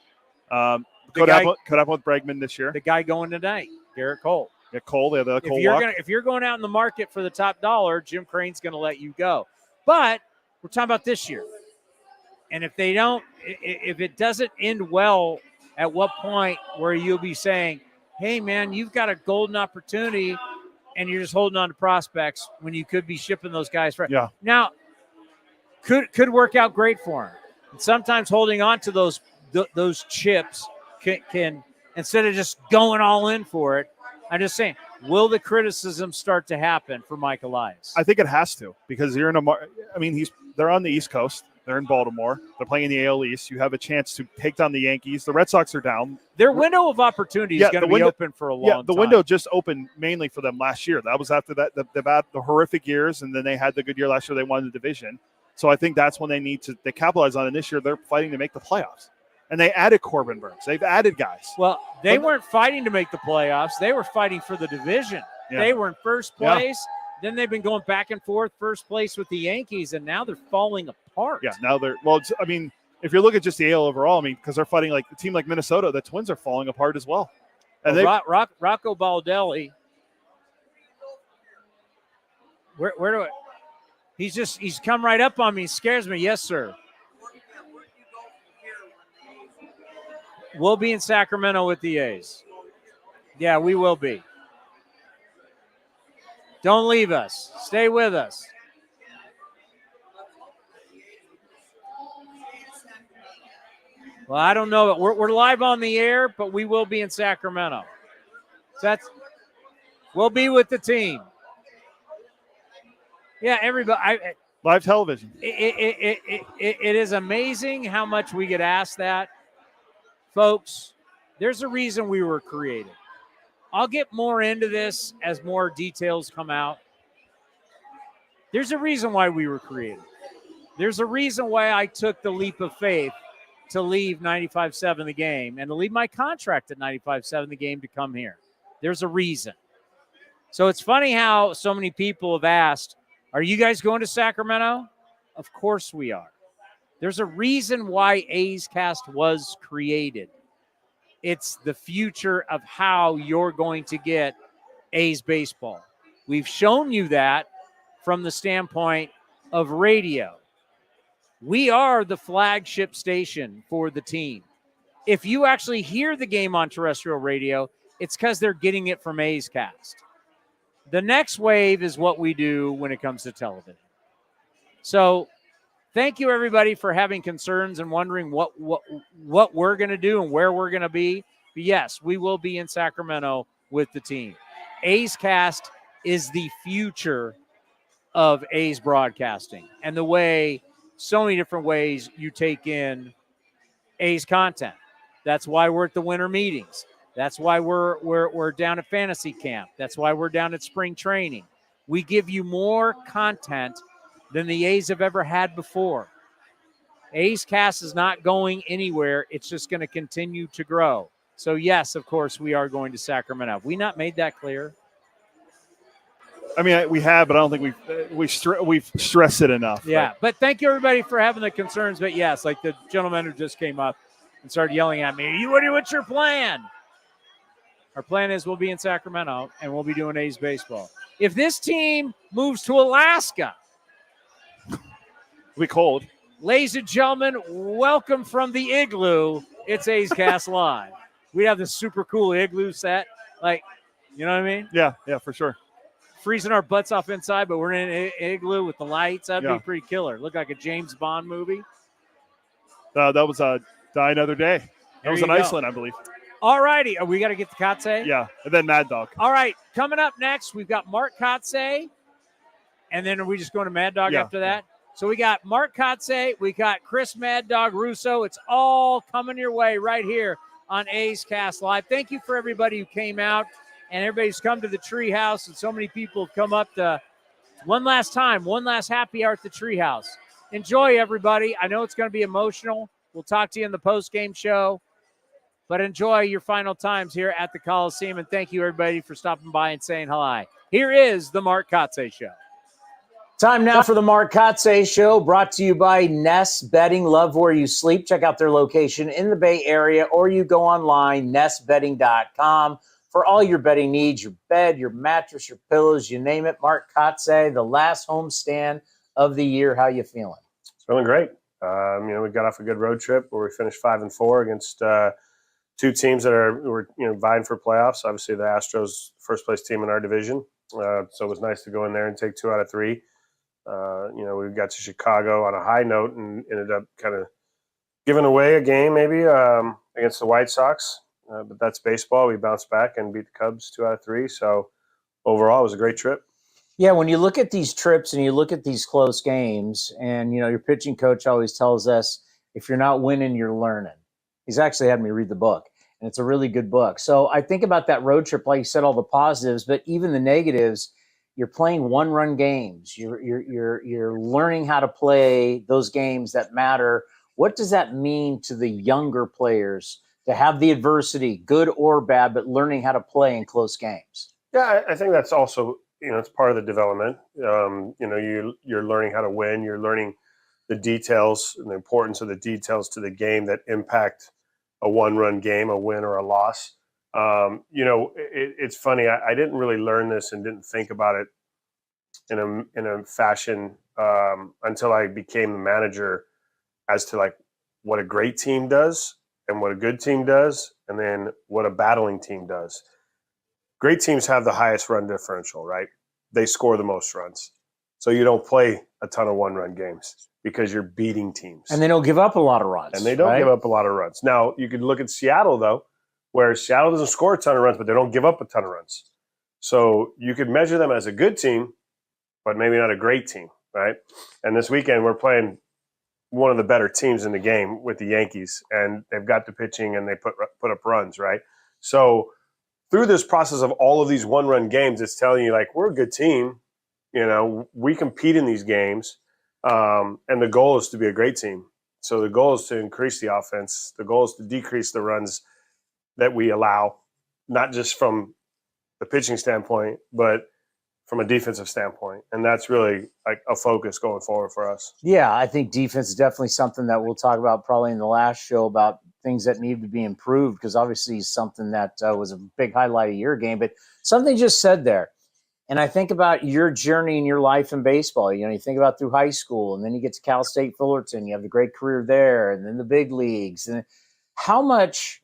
Could happen with Bregman this year. The guy going tonight, Garrett Cole. Yeah, Cole. They have the Cole. If you're going out in the market for the top dollar, Jim Crane's going to let you go. But we're talking about this year, and if it doesn't end well, at what point where you'll be saying, "Hey, man, you've got a golden opportunity," and you're just holding on to prospects when you could be shipping those guys for. Yeah. Now, could work out great for him. And sometimes holding on to those chips can instead of just going all in for it. I'm just saying, will the criticism start to happen for Mike Elias? I think it has to, because you're in they're on the East Coast. They're in Baltimore. They're playing in the AL East. You have a chance to take down the Yankees. The Red Sox are down. Their window of opportunity is going to be open for a long time. Yeah, the window just opened mainly for them last year. That was after that the horrific years, and then they had the good year last year. They won the division. So I think that's when they capitalize on it. This year they're fighting to make the playoffs. And they added Corbin Burns. They've added guys. Well, they weren't fighting to make the playoffs. They were fighting for the division. Yeah. They were in first place. Yeah. Then they've been going back and forth, first place with the Yankees, and now they're falling apart. Yeah, now if you look at just the AL overall, because they're fighting like a team like Minnesota, the Twins are falling apart as well. And Rocco Baldelli. Where do I? He's come right up on me. He scares me. Yes, sir. We'll be in Sacramento with the A's. Yeah, we will be. Don't leave us. Stay with us. Well, I don't know. We're live on the air, but we will be in Sacramento. We'll be with the team. Yeah, everybody. Live television. It is amazing how much we get asked that. Folks, there's a reason we were created. I'll get more into this as more details come out. There's a reason why we were created. There's a reason why I took the leap of faith to leave 95.7 The Game and to leave my contract at 95.7 The Game to come here. There's a reason. So it's funny how so many people have asked, are you guys going to Sacramento? Of course we are. There's a reason why A's Cast was created. It's the future of how you're going to get A's baseball. We've shown you that from the standpoint of radio. We are the flagship station for the team. If you actually hear the game on terrestrial radio, it's because they're getting it from A's Cast. The next wave is what we do when it comes to television. So thank you, everybody, for having concerns and wondering what we're going to do and where we're going to be. But yes, we will be in Sacramento with the team. A's Cast is the future of A's broadcasting and the way, so many different ways you take in A's content. That's why we're at the winter meetings. That's why we're down at fantasy camp. That's why we're down at spring training. We give you more content than the A's have ever had before. A's Cast is not going anywhere. It's just going to continue to grow. So yes, of course, we are going to Sacramento. Have we not made that clear? I mean, we have, but I don't think we've stressed it enough. Yeah, but thank you, everybody, for having the concerns. But yes, like the gentleman who just came up and started yelling at me, what's your plan? Our plan is we'll be in Sacramento, and we'll be doing A's baseball. If this team moves to Alaska, it'll be cold. Ladies and gentlemen, welcome from the igloo. It's A's Cast Live. We have this super cool igloo set. Like, you know what I mean? Yeah, for sure. Freezing our butts off inside, but we're in an igloo with the lights. That'd Yeah. be pretty killer. Look like a James Bond movie. That was Die Another Day. That There was you in go. Iceland, I believe. All righty. We got to get the Kotsay. Yeah, and then Mad Dog. All right. Coming up next, we've got Mark Kotsay. And then are we just going to Mad Dog after that? So we got Mark Kotsay. We got Chris Mad Dog Russo. It's all coming your way right here on A's Cast Live. Thank you for everybody who came out and everybody's come to the Treehouse. And so many people have come up to one last happy hour at the Treehouse. Enjoy, everybody. I know it's going to be emotional. We'll talk to you in the post-game show. But enjoy your final times here at the Coliseum. And thank you, everybody, for stopping by and saying hi. Here is the Mark Kotsay Show. Time now for the Mark Kotsay Show, brought to you by Nest Bedding. Love where you sleep. Check out their location in the Bay Area, or you go online, nestbedding.com, for all your bedding needs, your bed, your mattress, your pillows, you name it. Mark Kotsay, the last homestand of the year. How you feeling? Feeling great. We got off a good road trip where we finished 5-4 against two teams that were vying for playoffs. Obviously, the Astros, first place team in our division. So it was nice to go in there and take 2 out of 3. We got to Chicago on a high note and ended up kind of giving away a game maybe against the White Sox. But that's baseball. We bounced back and beat the Cubs 2 out of 3. So overall, it was a great trip. Yeah, when you look at these trips and you look at these close games, and your pitching coach always tells us, if you're not winning, you're learning. He's actually had me read the book, and it's a really good book. So I think about that road trip, like you said, all the positives, but even the negatives. You're playing one-run games. You're learning how to play those games that matter. What does that mean to the younger players to have the adversity, good or bad, but learning how to play in close games? Yeah, I think that's also, it's part of the development. You're learning how to win. You're learning the details and the importance of the details to the game that impact a one-run game, a win or a loss. It's funny. I didn't really learn this and didn't think about it in a fashion until I became the manager, as to like what a great team does and what a good team does, and then what a battling team does. Great teams have the highest run differential, right? They score the most runs. So you don't play a ton of one-run games because you're beating teams. And they don't give up a lot of runs. And they don't give up a lot of runs. Now, you could look at Seattle, though, where Seattle doesn't score a ton of runs, but they don't give up a ton of runs. So you could measure them as a good team, but maybe not a great team, right? And this weekend, we're playing one of the better teams in the game with the Yankees, and they've got the pitching and they put up runs, right? So through this process of all of these one-run games, it's telling you, like, we're a good team. We compete in these games, and the goal is to be a great team. So the goal is to increase the offense. The goal is to decrease the runs that we allow, not just from the pitching standpoint, but from a defensive standpoint. And that's really like a focus going forward for us. Yeah, I think defense is definitely something that we'll talk about probably in the last show, about things that need to be improved, because obviously something that was a big highlight of your game. But something you just said there, and I think about your journey in your life in baseball. You think about through high school, and then you get to Cal State Fullerton. You have the great career there, and then the big leagues. And how much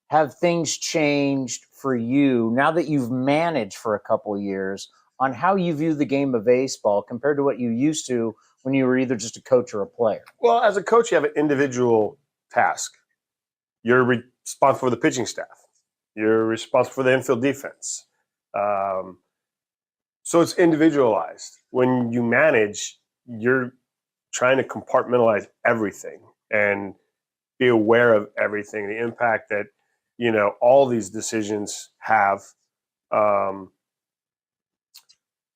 have things changed for you now that you've managed for a couple of years on how you view the game of baseball compared to what you used to when you were either just a coach or a player? Well, as a coach, you have an individual task. You're responsible for the pitching staff. You're responsible for the infield defense. So it's individualized. When you manage, you're trying to compartmentalize everything and be aware of everything, the impact that, all these decisions have, an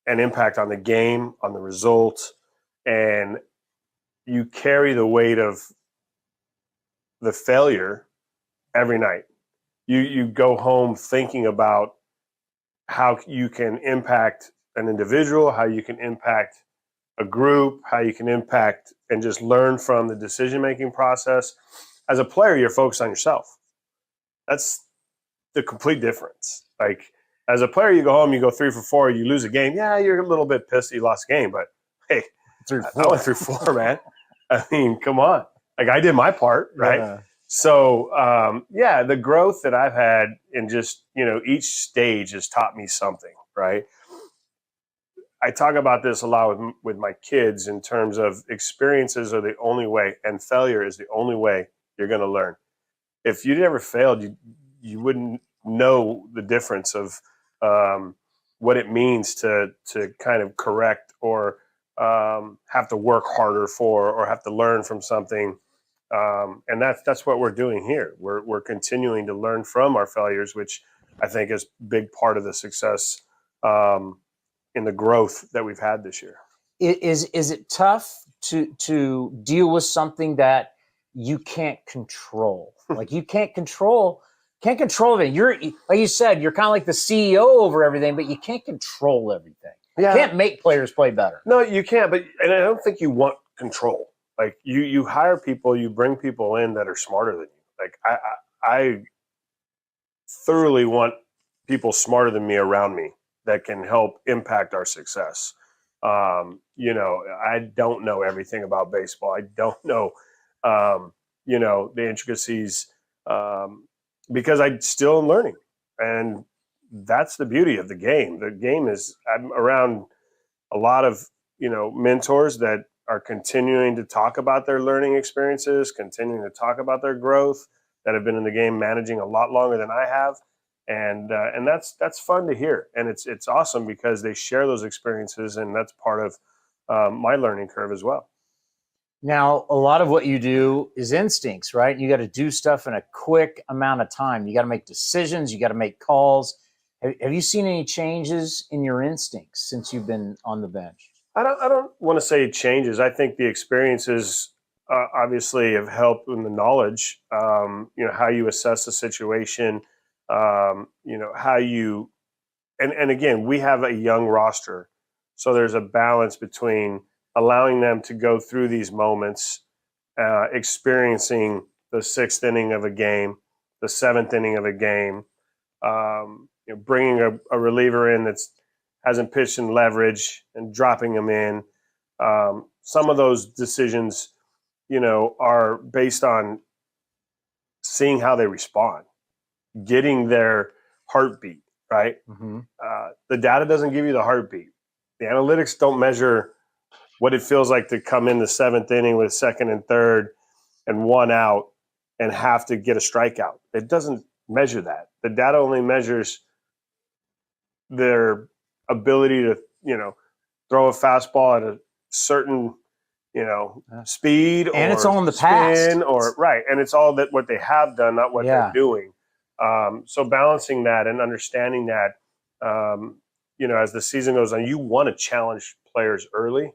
impact on the game, on the result, and you carry the weight of the failure every night. You go home thinking about how you can impact an individual, how you can impact a group, how you can impact and just learn from the decision-making process. As a player, you're focused on yourself. That's the complete difference. Like, as a player, you go home, you go 3 for 4, you lose a game. Yeah, you're a little bit pissed that you lost a game, but hey, I went through 4, man. I mean, come on. Like, I did my part, right? Yeah. So, the growth that I've had in just, each stage has taught me something, right? I talk about this a lot with my kids in terms of experiences are the only way, and failure is the only way you're going to learn. If you never failed, you wouldn't know the difference of what it means to kind of correct or have to work harder for or have to learn from something. And that's what we're doing here. We're continuing to learn from our failures, which I think is a big part of the success in the growth that we've had this year. Is it tough to deal with something that you can't control? Like, you can't control it. You're, like you said, you're kind of like the CEO over everything, but you can't control everything. Yeah. You can't make players play better. No, you can't. And I don't think you want control. Like, you hire people, you bring people in that are smarter than you. Like, I thoroughly want people smarter than me around me that can help impact our success. I don't know everything about baseball. I don't know, the intricacies because I still am learning. And that's the beauty of the game. The game is, I'm around a lot of, mentors that are continuing to talk about their learning experiences, continuing to talk about their growth, that have been in the game managing a lot longer than I have. And that's fun to hear. And it's awesome because they share those experiences, and that's part of my learning curve as well. Now, a lot of what you do is instincts, right? You got to do stuff in a quick amount of time. You got to make decisions. You got to make calls. Have you seen any changes in your instincts since you've been on the bench? I don't want to say changes. I think the experiences obviously have helped in the knowledge, how you assess the situation, how you, and again, we have a young roster. So there's a balance between allowing them to go through these moments, experiencing the 6th inning of a game, the 7th inning of a game, bringing a reliever in that's hasn't pitched in leverage and dropping them in. Some of those decisions, are based on seeing how they respond, getting their heartbeat, right? Mm-hmm. The data doesn't give you the heartbeat. The analytics don't measure what it feels like to come in the 7th inning with 2nd and 3rd and 1 out and have to get a strikeout. It doesn't measure that. The data only measures their ability to, throw a fastball at a certain, speed, and or it's all in the spin, past, or right, and it's all that what they have done, not what they're doing. So balancing that and understanding that, as the season goes on, you want to challenge players early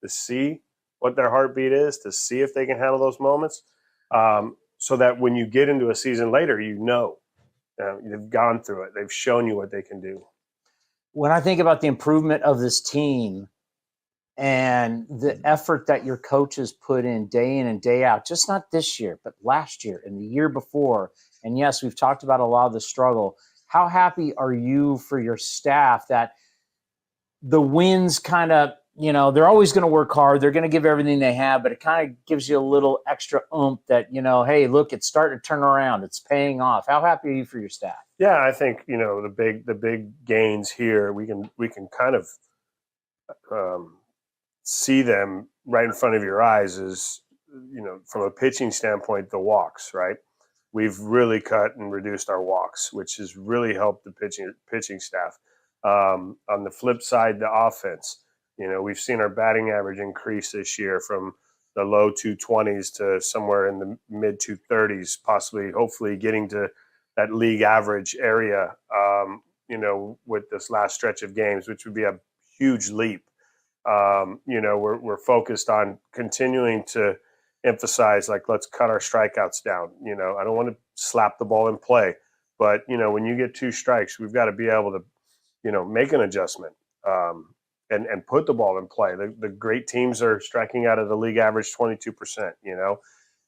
to see what their heartbeat is, to see if they can handle those moments, so that when you get into a season later, they've gone through it, they've shown you what they can do. When I think about the improvement of this team and the effort that your coaches put in and day out, just not this year, but last year and the year before. And yes, we've talked about a lot of the struggle. How happy are you for your staff that the wins kind of, they're always going to work hard. They're going to give everything they have, but it kind of gives you a little extra oomph that, hey, look, it's starting to turn around. It's paying off. How happy are you for your staff? Yeah, I think, the big gains here, we can kind of see them right in front of your eyes is, from a pitching standpoint, the walks, right? we've really cut and reduced our walks, which has really helped the pitching staff. On the flip side, the offense, we've seen our batting average increase this year from the low 220s to somewhere in the mid 230s, possibly, hopefully getting to that league average area, with this last stretch of games, which would be a huge leap. We're focused on continuing to emphasize, like, let's cut our strikeouts down. I don't want to slap the ball in play, but, when you get 2 strikes, we've got to be able to, make an adjustment and put the ball in play. The great teams are striking out at the league average 22%.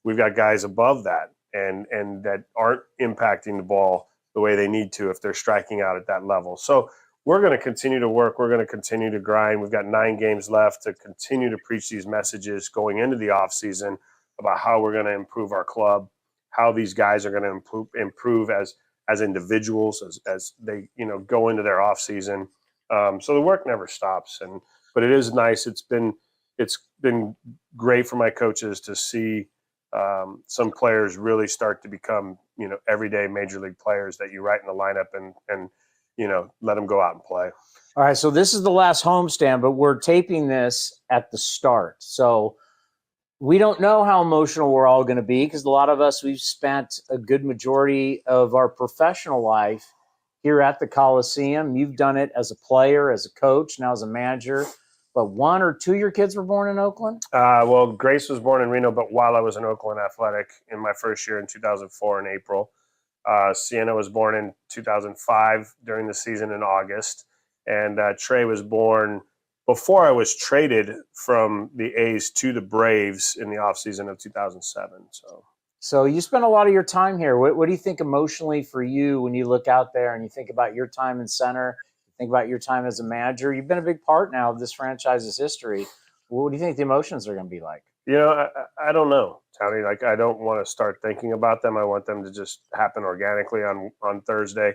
We've got guys above that and that aren't impacting the ball the way they need to if they're striking out at that level. So we're going to continue to work. We're going to continue to grind. We've got 9 games left to continue to preach these messages going into the offseason about how we're going to improve our club, how these guys are going to improve as individuals, as they go into their offseason. So the work never stops. But it is nice. It's been great for my coaches to see some players really start to become everyday major league players that you write in the lineup and let them go out and play. All right, so this is the last homestand, but we're taping this at the start. So we don't know how emotional we're all going to be because a lot of us, we've spent a good majority of our professional life here at the Coliseum. You've done it as a player, as a coach, now as a manager. But 1 or 2 of your kids were born in Oakland? Well, Grace was born in Reno, but while I was in Oakland Athletic in my first year in 2004 in April. Sienna was born in 2005 during the season in August. And Trey was born before I was traded from the A's to the Braves in the offseason of 2007. So you spent a lot of your time here. What do you think emotionally for you when you look out there and you think about your time in center, you think about your time as a manager? You've been a big part now of this franchise's history. What do you think the emotions are going to be like? I don't know, Towny. Like, I don't want to start thinking about them. I want them to just happen organically on Thursday.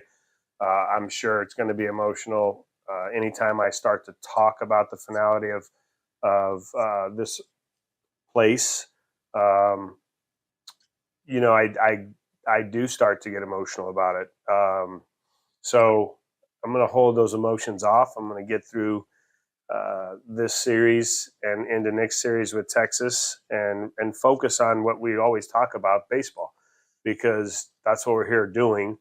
I'm sure it's going to be emotional. Anytime I start to talk about the finality of this place, I do start to get emotional about it. So I'm going to hold those emotions off. I'm going to get through this series and into next series with Texas and focus on what we always talk about, baseball, because that's what we're here doing.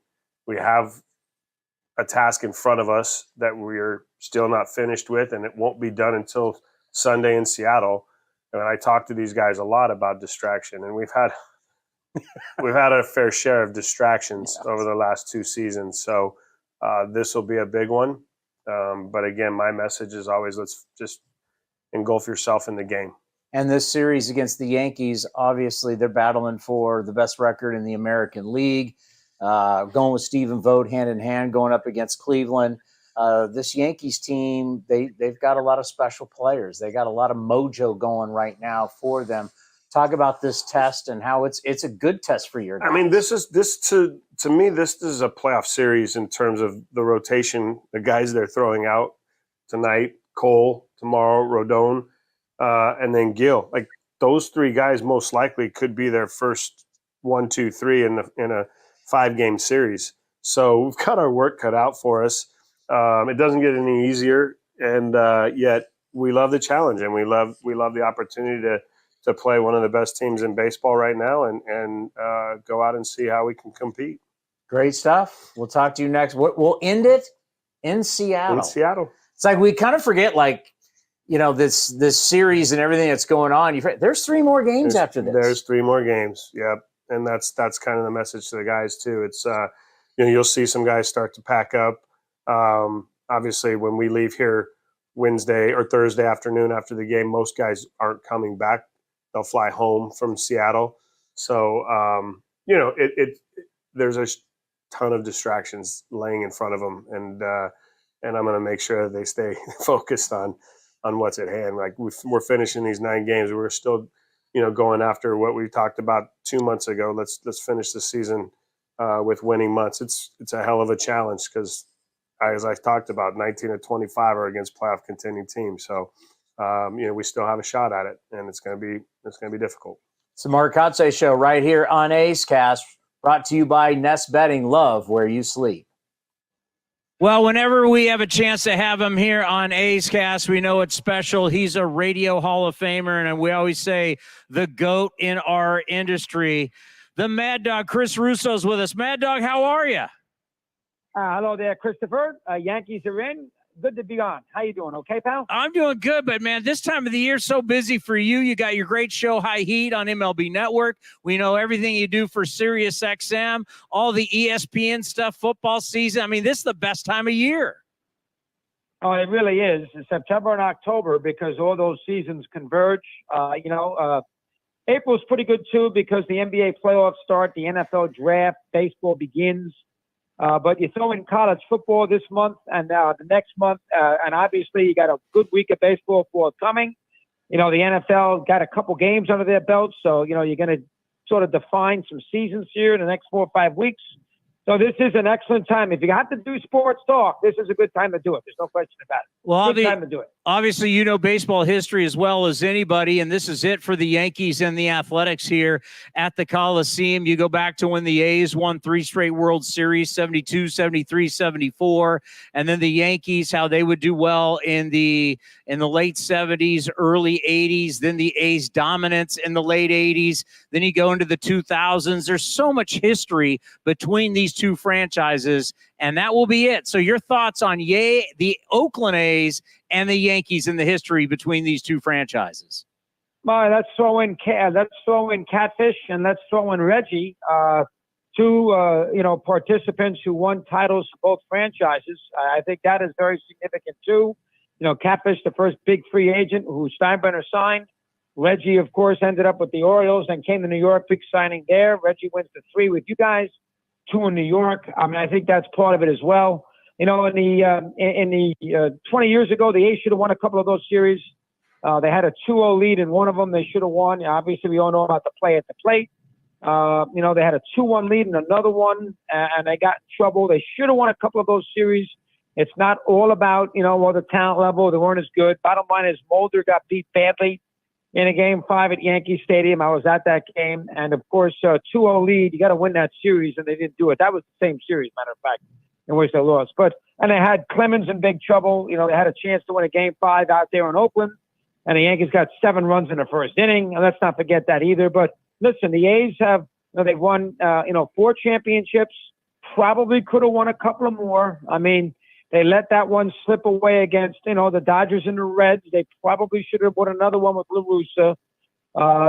We have a task in front of us that we're still not finished with, and it won't be done until Sunday in Seattle. And I talk to these guys a lot about distraction, and we've had a fair share of distractions over the last 2 seasons. So this will be a big one. But again, my message is always, let's just engulf yourself in the game. And this series against the Yankees, obviously they're battling for the best record in the American League. Going with Stephen Vogt hand in hand, going up against Cleveland. This Yankees team, they've got a lot of special players. They got a lot of mojo going right now for them. Talk about this test and how it's a good test for your guys. I mean, to me, this is a playoff series in terms of the rotation, the guys they're throwing out tonight, Cole, tomorrow, Rodon, and then Gil. Like, those 3 guys most likely could be their first 1, 2, 3 in a 5-game series. So we've got our work cut out for us. It doesn't get any easier, and yet we love the challenge, and we love the opportunity to play one of the best teams in baseball right now and go out and see how we can compete. Great stuff. We'll talk to you next. We'll end it in Seattle. In Seattle. It's like we kind of forget, this series and everything that's going on. There's 3 more games after this. There's 3 more games. Yep. And that's kind of the message to the guys too. It's you'll see some guys start to pack up. Obviously, when we leave here Wednesday or Thursday afternoon after the game, most guys aren't coming back. They'll fly home from Seattle. So there's a ton of distractions laying in front of them, and I'm going to make sure that they stay focused on what's at hand. Like, we're finishing these 9 games. We're still going after what we talked about 2 months ago. Let's finish the season with winning months. It's a hell of a challenge because, as I talked about, 19 of 25 are against playoff contending teams. So we still have a shot at it, and it's going to be difficult. It's the Mark Kotsay Show right here on A's Cast. Brought to you by Nest Bedding. Love where you sleep. Well, whenever we have a chance to have him here on A's Cast, we know it's special. He's a radio Hall of Famer, and we always say the GOAT in our industry. The Mad Dog, Chris Russo, is with us. Mad Dog, how are you? Hello there, Christopher. Yankees are in. Good to be on. How you doing? Okay, pal? I'm doing good, but, man, this time of the year so busy for you. You got your great show, High Heat, on MLB Network. We know everything you do for Sirius XM, all the ESPN stuff, football season. I mean, this is the best time of year. Oh, it really is. It's September and October because all those seasons converge. April's pretty good, too, because the NBA playoffs start, the NFL draft, baseball begins. But you throw in college football this month and the next month, and obviously you got a good week of baseball forthcoming. The NFL got a couple games under their belts, so, you're going to sort of define some seasons here in the next 4 or 5 weeks. So this is an excellent time. If you have to do sports talk, this is a good time to do it. There's no question about it. Well, good time to do it. Obviously, you know baseball history as well as anybody, and this is it for the Yankees and the Athletics here at the Coliseum. You go back to when the A's won 3 straight World Series, 72, 73, 74, and then the Yankees, how they would do well in the late 70s, early 80s, then the A's dominance in the late 80s, then you go into the 2000s. There's so much history between these two franchises, and that will be it. So your thoughts on the Oakland A's and the Yankees in the history between these two franchises? Well, let's throw in Catfish and let's throw in Reggie, two participants who won titles for both franchises. I think that is very significant too. Catfish, the first big free agent who Steinbrenner signed. Reggie, of course, ended up with the Orioles and came to New York, big signing there. Reggie wins the 3 with you guys, 2 in New York. I mean, I think that's part of it as well. In the 20 years ago, the A's should have won a couple of those series. They had a 2-0 lead in one of them. They should have won. Obviously, we all know about the play at the plate. They had a 2-1 lead in another one, and they got in trouble. They should have won a couple of those series. It's not all about, the talent level. They weren't as good. Bottom line is Mulder got beat badly in a Game 5 at Yankee Stadium. I was at that game. And, of course, 2-0 lead, you got to win that series, and they didn't do it. That was the same series, matter of fact, in which they lost. And they had Clemens in big trouble. They had a chance to win a Game 5 out there in Oakland, and the Yankees got 7 runs in the first inning. And let's not forget that either. But, listen, the A's have, they've won, 4 championships, probably could have won a couple of more. I mean, they let that one slip away against, the Dodgers and the Reds. They probably should have won another one with Russo.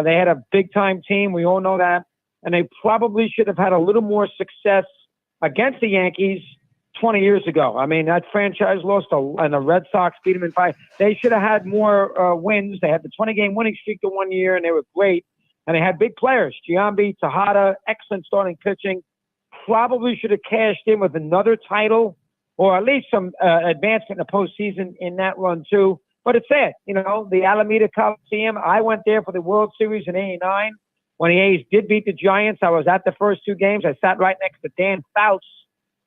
They had a big-time team. We all know that. And they probably should have had a little more success against the Yankees 20 years ago. I mean, that franchise lost, and the Red Sox beat them in 5. They should have had more wins. They had the 20-game winning streak the one year, and they were great. And they had big players, Giambi, Tejada, excellent starting pitching. Probably should have cashed in with another title, or at least some advancement in the postseason in that run too. But it's it, the Alameda Coliseum. I went there for the World Series in '89 when the A's did beat the Giants. I was at the first 2 games. I sat right next to Dan Fouts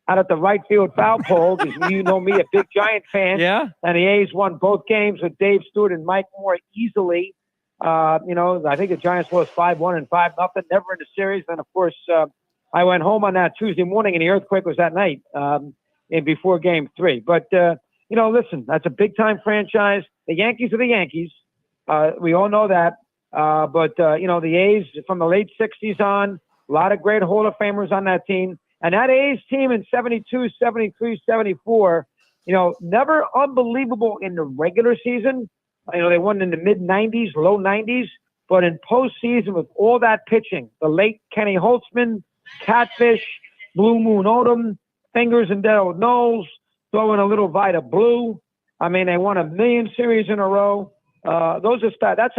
out at the right field foul pole because you know me, a big Giant fan. Yeah. And the A's won both games with Dave Stewart and Mike Moore easily. I think the Giants lost 5-1 and 5-0, never in the series. Then, of course, I went home on that Tuesday morning, and the earthquake was that night. And before Game 3. But, listen, that's a big-time franchise. The Yankees are the Yankees. We all know that. The A's from the late 60s on, a lot of great Hall of Famers on that team. And that A's team in 72, 73, 74, never unbelievable in the regular season. They won in the mid-90s, low 90s. But in postseason with all that pitching, the late Kenny Holtzman, Catfish, Blue Moon Odom, Fingers and Daryl Knowles, throw in a little Vida Blue. I mean, they won 1 million series in a row. That's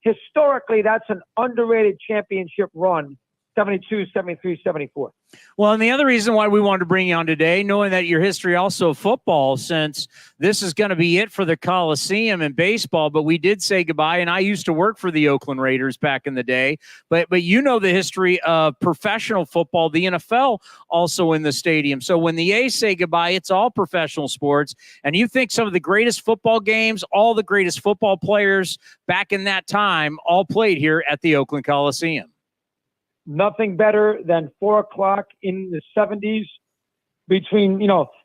historically, that's an underrated championship run, 72, 73, 74. Well, and the other reason why we wanted to bring you on today, knowing that your history also football, since this is going to be it for the Coliseum and baseball, but we did say goodbye, and I used to work for the Oakland Raiders back in the day, but you know the history of professional football, the NFL also in the stadium. So when the A's say goodbye, it's all professional sports, and you think some of the greatest football games, all the greatest football players back in that time all played here at the Oakland Coliseum. nothing better than 4 o'clock in the 70s between,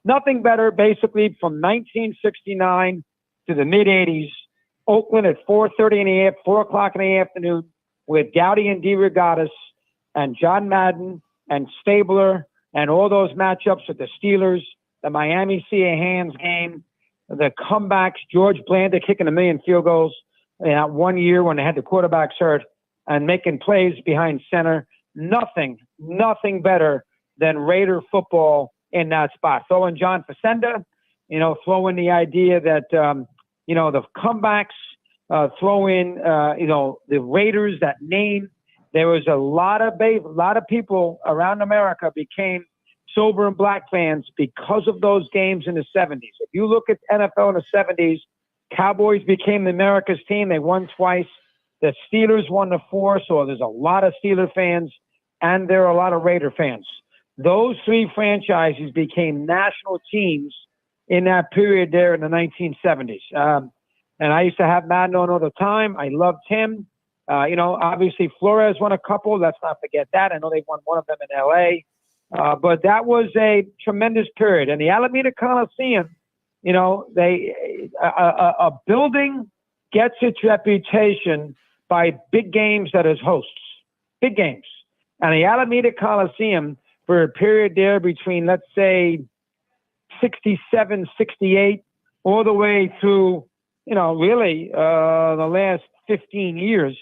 nothing better basically from 1969 to the mid-80s. Oakland at 4 o'clock in the afternoon with Gowdy and DeRogatis and John Madden and Stabler and all those matchups with the Steelers, the Miami Sea of Hands game, the comebacks, George Blanda kicking 1,000,000 field goals in that 1 year when they had the quarterbacks hurt and making plays behind center. Nothing better than Raider football in that spot. Throw in John Facenda, throw in the idea that, the comebacks, throw in, the Raiders, that name. There was a lot of people around America became silver and black fans because of those games in the 70s. If you look at NFL in the 70s, Cowboys became America's team. They won twice. The Steelers won the 4, so there's a lot of Steeler fans, and there are a lot of Raider fans. Those 3 franchises became national teams in that period there in the 1970s. And I used to have Madden on all the time. I loved him. Obviously Flores won a couple. Let's not forget that. I know they won one of them in L.A. But that was a tremendous period. And the Alameda Coliseum, a building gets its reputation by big games that it hosts. Big games. And the Alameda Coliseum, for a period there between, let's say, 67, 68, all the way through, really the last 15 years.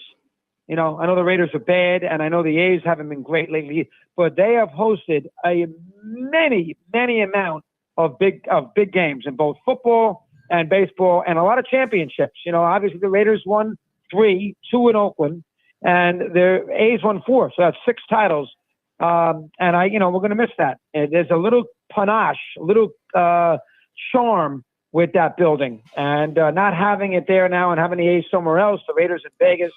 I know the Raiders are bad, and I know the A's haven't been great lately, but they have hosted a many amount of big games in both football and baseball, and a lot of championships. Obviously the Raiders won 3, 2 in Oakland, and the A's won 4, so that's 6 titles. And we're going to miss that. There's a little panache, a little charm with that building, and not having it there now and having the A's somewhere else, the Raiders in Vegas.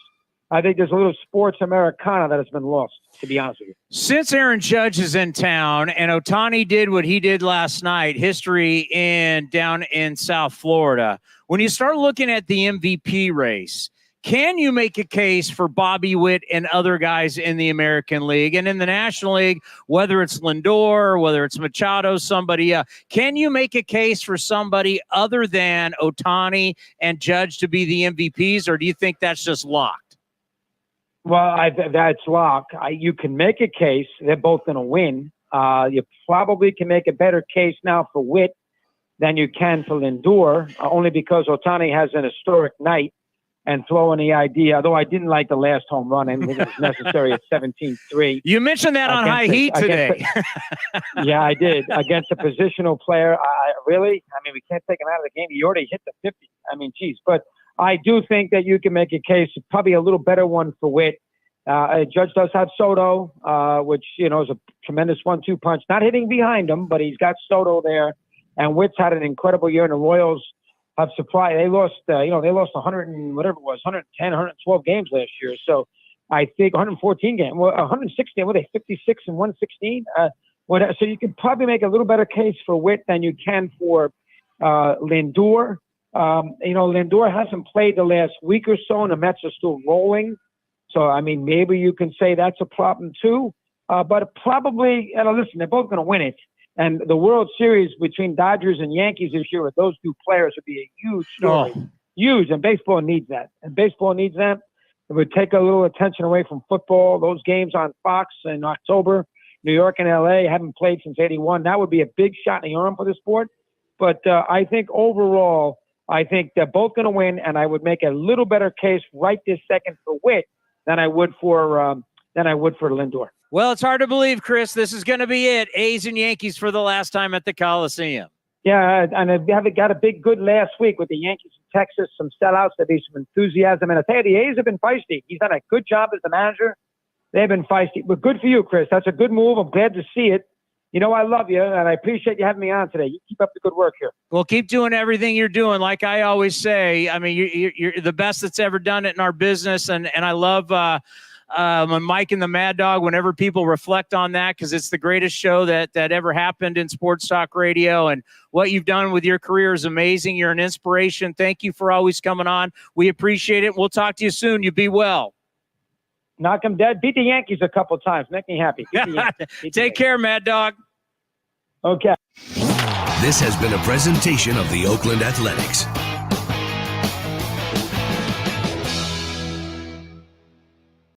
I think there's a little sports Americana that has been lost, to be honest with you. Since Aaron Judge is in town and Ohtani did what he did last night, history down in South Florida, when you start looking at the MVP race, can you make a case for Bobby Witt and other guys in the American League and in the National League, whether it's Lindor, whether it's Machado, somebody, can you make a case for somebody other than Ohtani and Judge to be the MVPs, or do you think that's just locked? Well, that's locked. You can make a case. They're both going to win. You probably can make a better case now for Witt than you can for Lindor, only because Ohtani has an historic night and throwing the idea, although I didn't like the last home run. I didn't think it was necessary at 17-3. You mentioned that on High Heat today. Yeah, I did. Against a positional player. Really? We can't take him out of the game. He already hit the 50. Geez. But I do think that you can make a case, probably a little better one for Witt. Judge does have Soto, which, is a tremendous 1-2 punch. Not hitting behind him, but he's got Soto there. And Witt's had an incredible year, and the Royals have supplied. They lost, they lost 100 and whatever it was, 110, 112 games last year. So I think 114 games, 116, were they 56 and 116? So you can probably make a little better case for Witt than you can for Lindor. Lindor hasn't played the last week or so, and the Mets are still rolling. So, maybe you can say that's a problem too. But probably, listen, they're both going to win it. And the World Series between Dodgers and Yankees this year with those 2 players would be a huge story. Huge. And baseball needs that. It would take a little attention away from football. Those games on Fox in October, New York and L.A. haven't played since 81. That would be a big shot in the arm for the sport. But I think overall, I think they're both going to win, and I would make a little better case right this second for Witt than I would for Lindor. Well, it's hard to believe, Chris. This is going to be it. A's and Yankees for the last time at the Coliseum. Yeah, and they got a big good last week with the Yankees in Texas, some sellouts, there'll be some enthusiasm. And I tell you, the A's have been feisty. He's done a good job as the manager. They've been feisty. But good for you, Chris. That's a good move. I'm glad to see it. I love you, and I appreciate you having me on today. You keep up the good work here. Well, keep doing everything you're doing. Like I always say, you're the best that's ever done it in our business, and I love Mike and the Mad Dog, whenever people reflect on that, because it's the greatest show that ever happened in sports talk radio, and what you've done with your career is amazing. You're an inspiration. Thank you for always coming on. We appreciate it. We'll talk to you soon. You be well. Knock them dead. Beat the Yankees a couple times. Make me happy. Beat the Yankees. Beat the Take care, Mad Dog. Okay. This has been a presentation of the Oakland Athletics.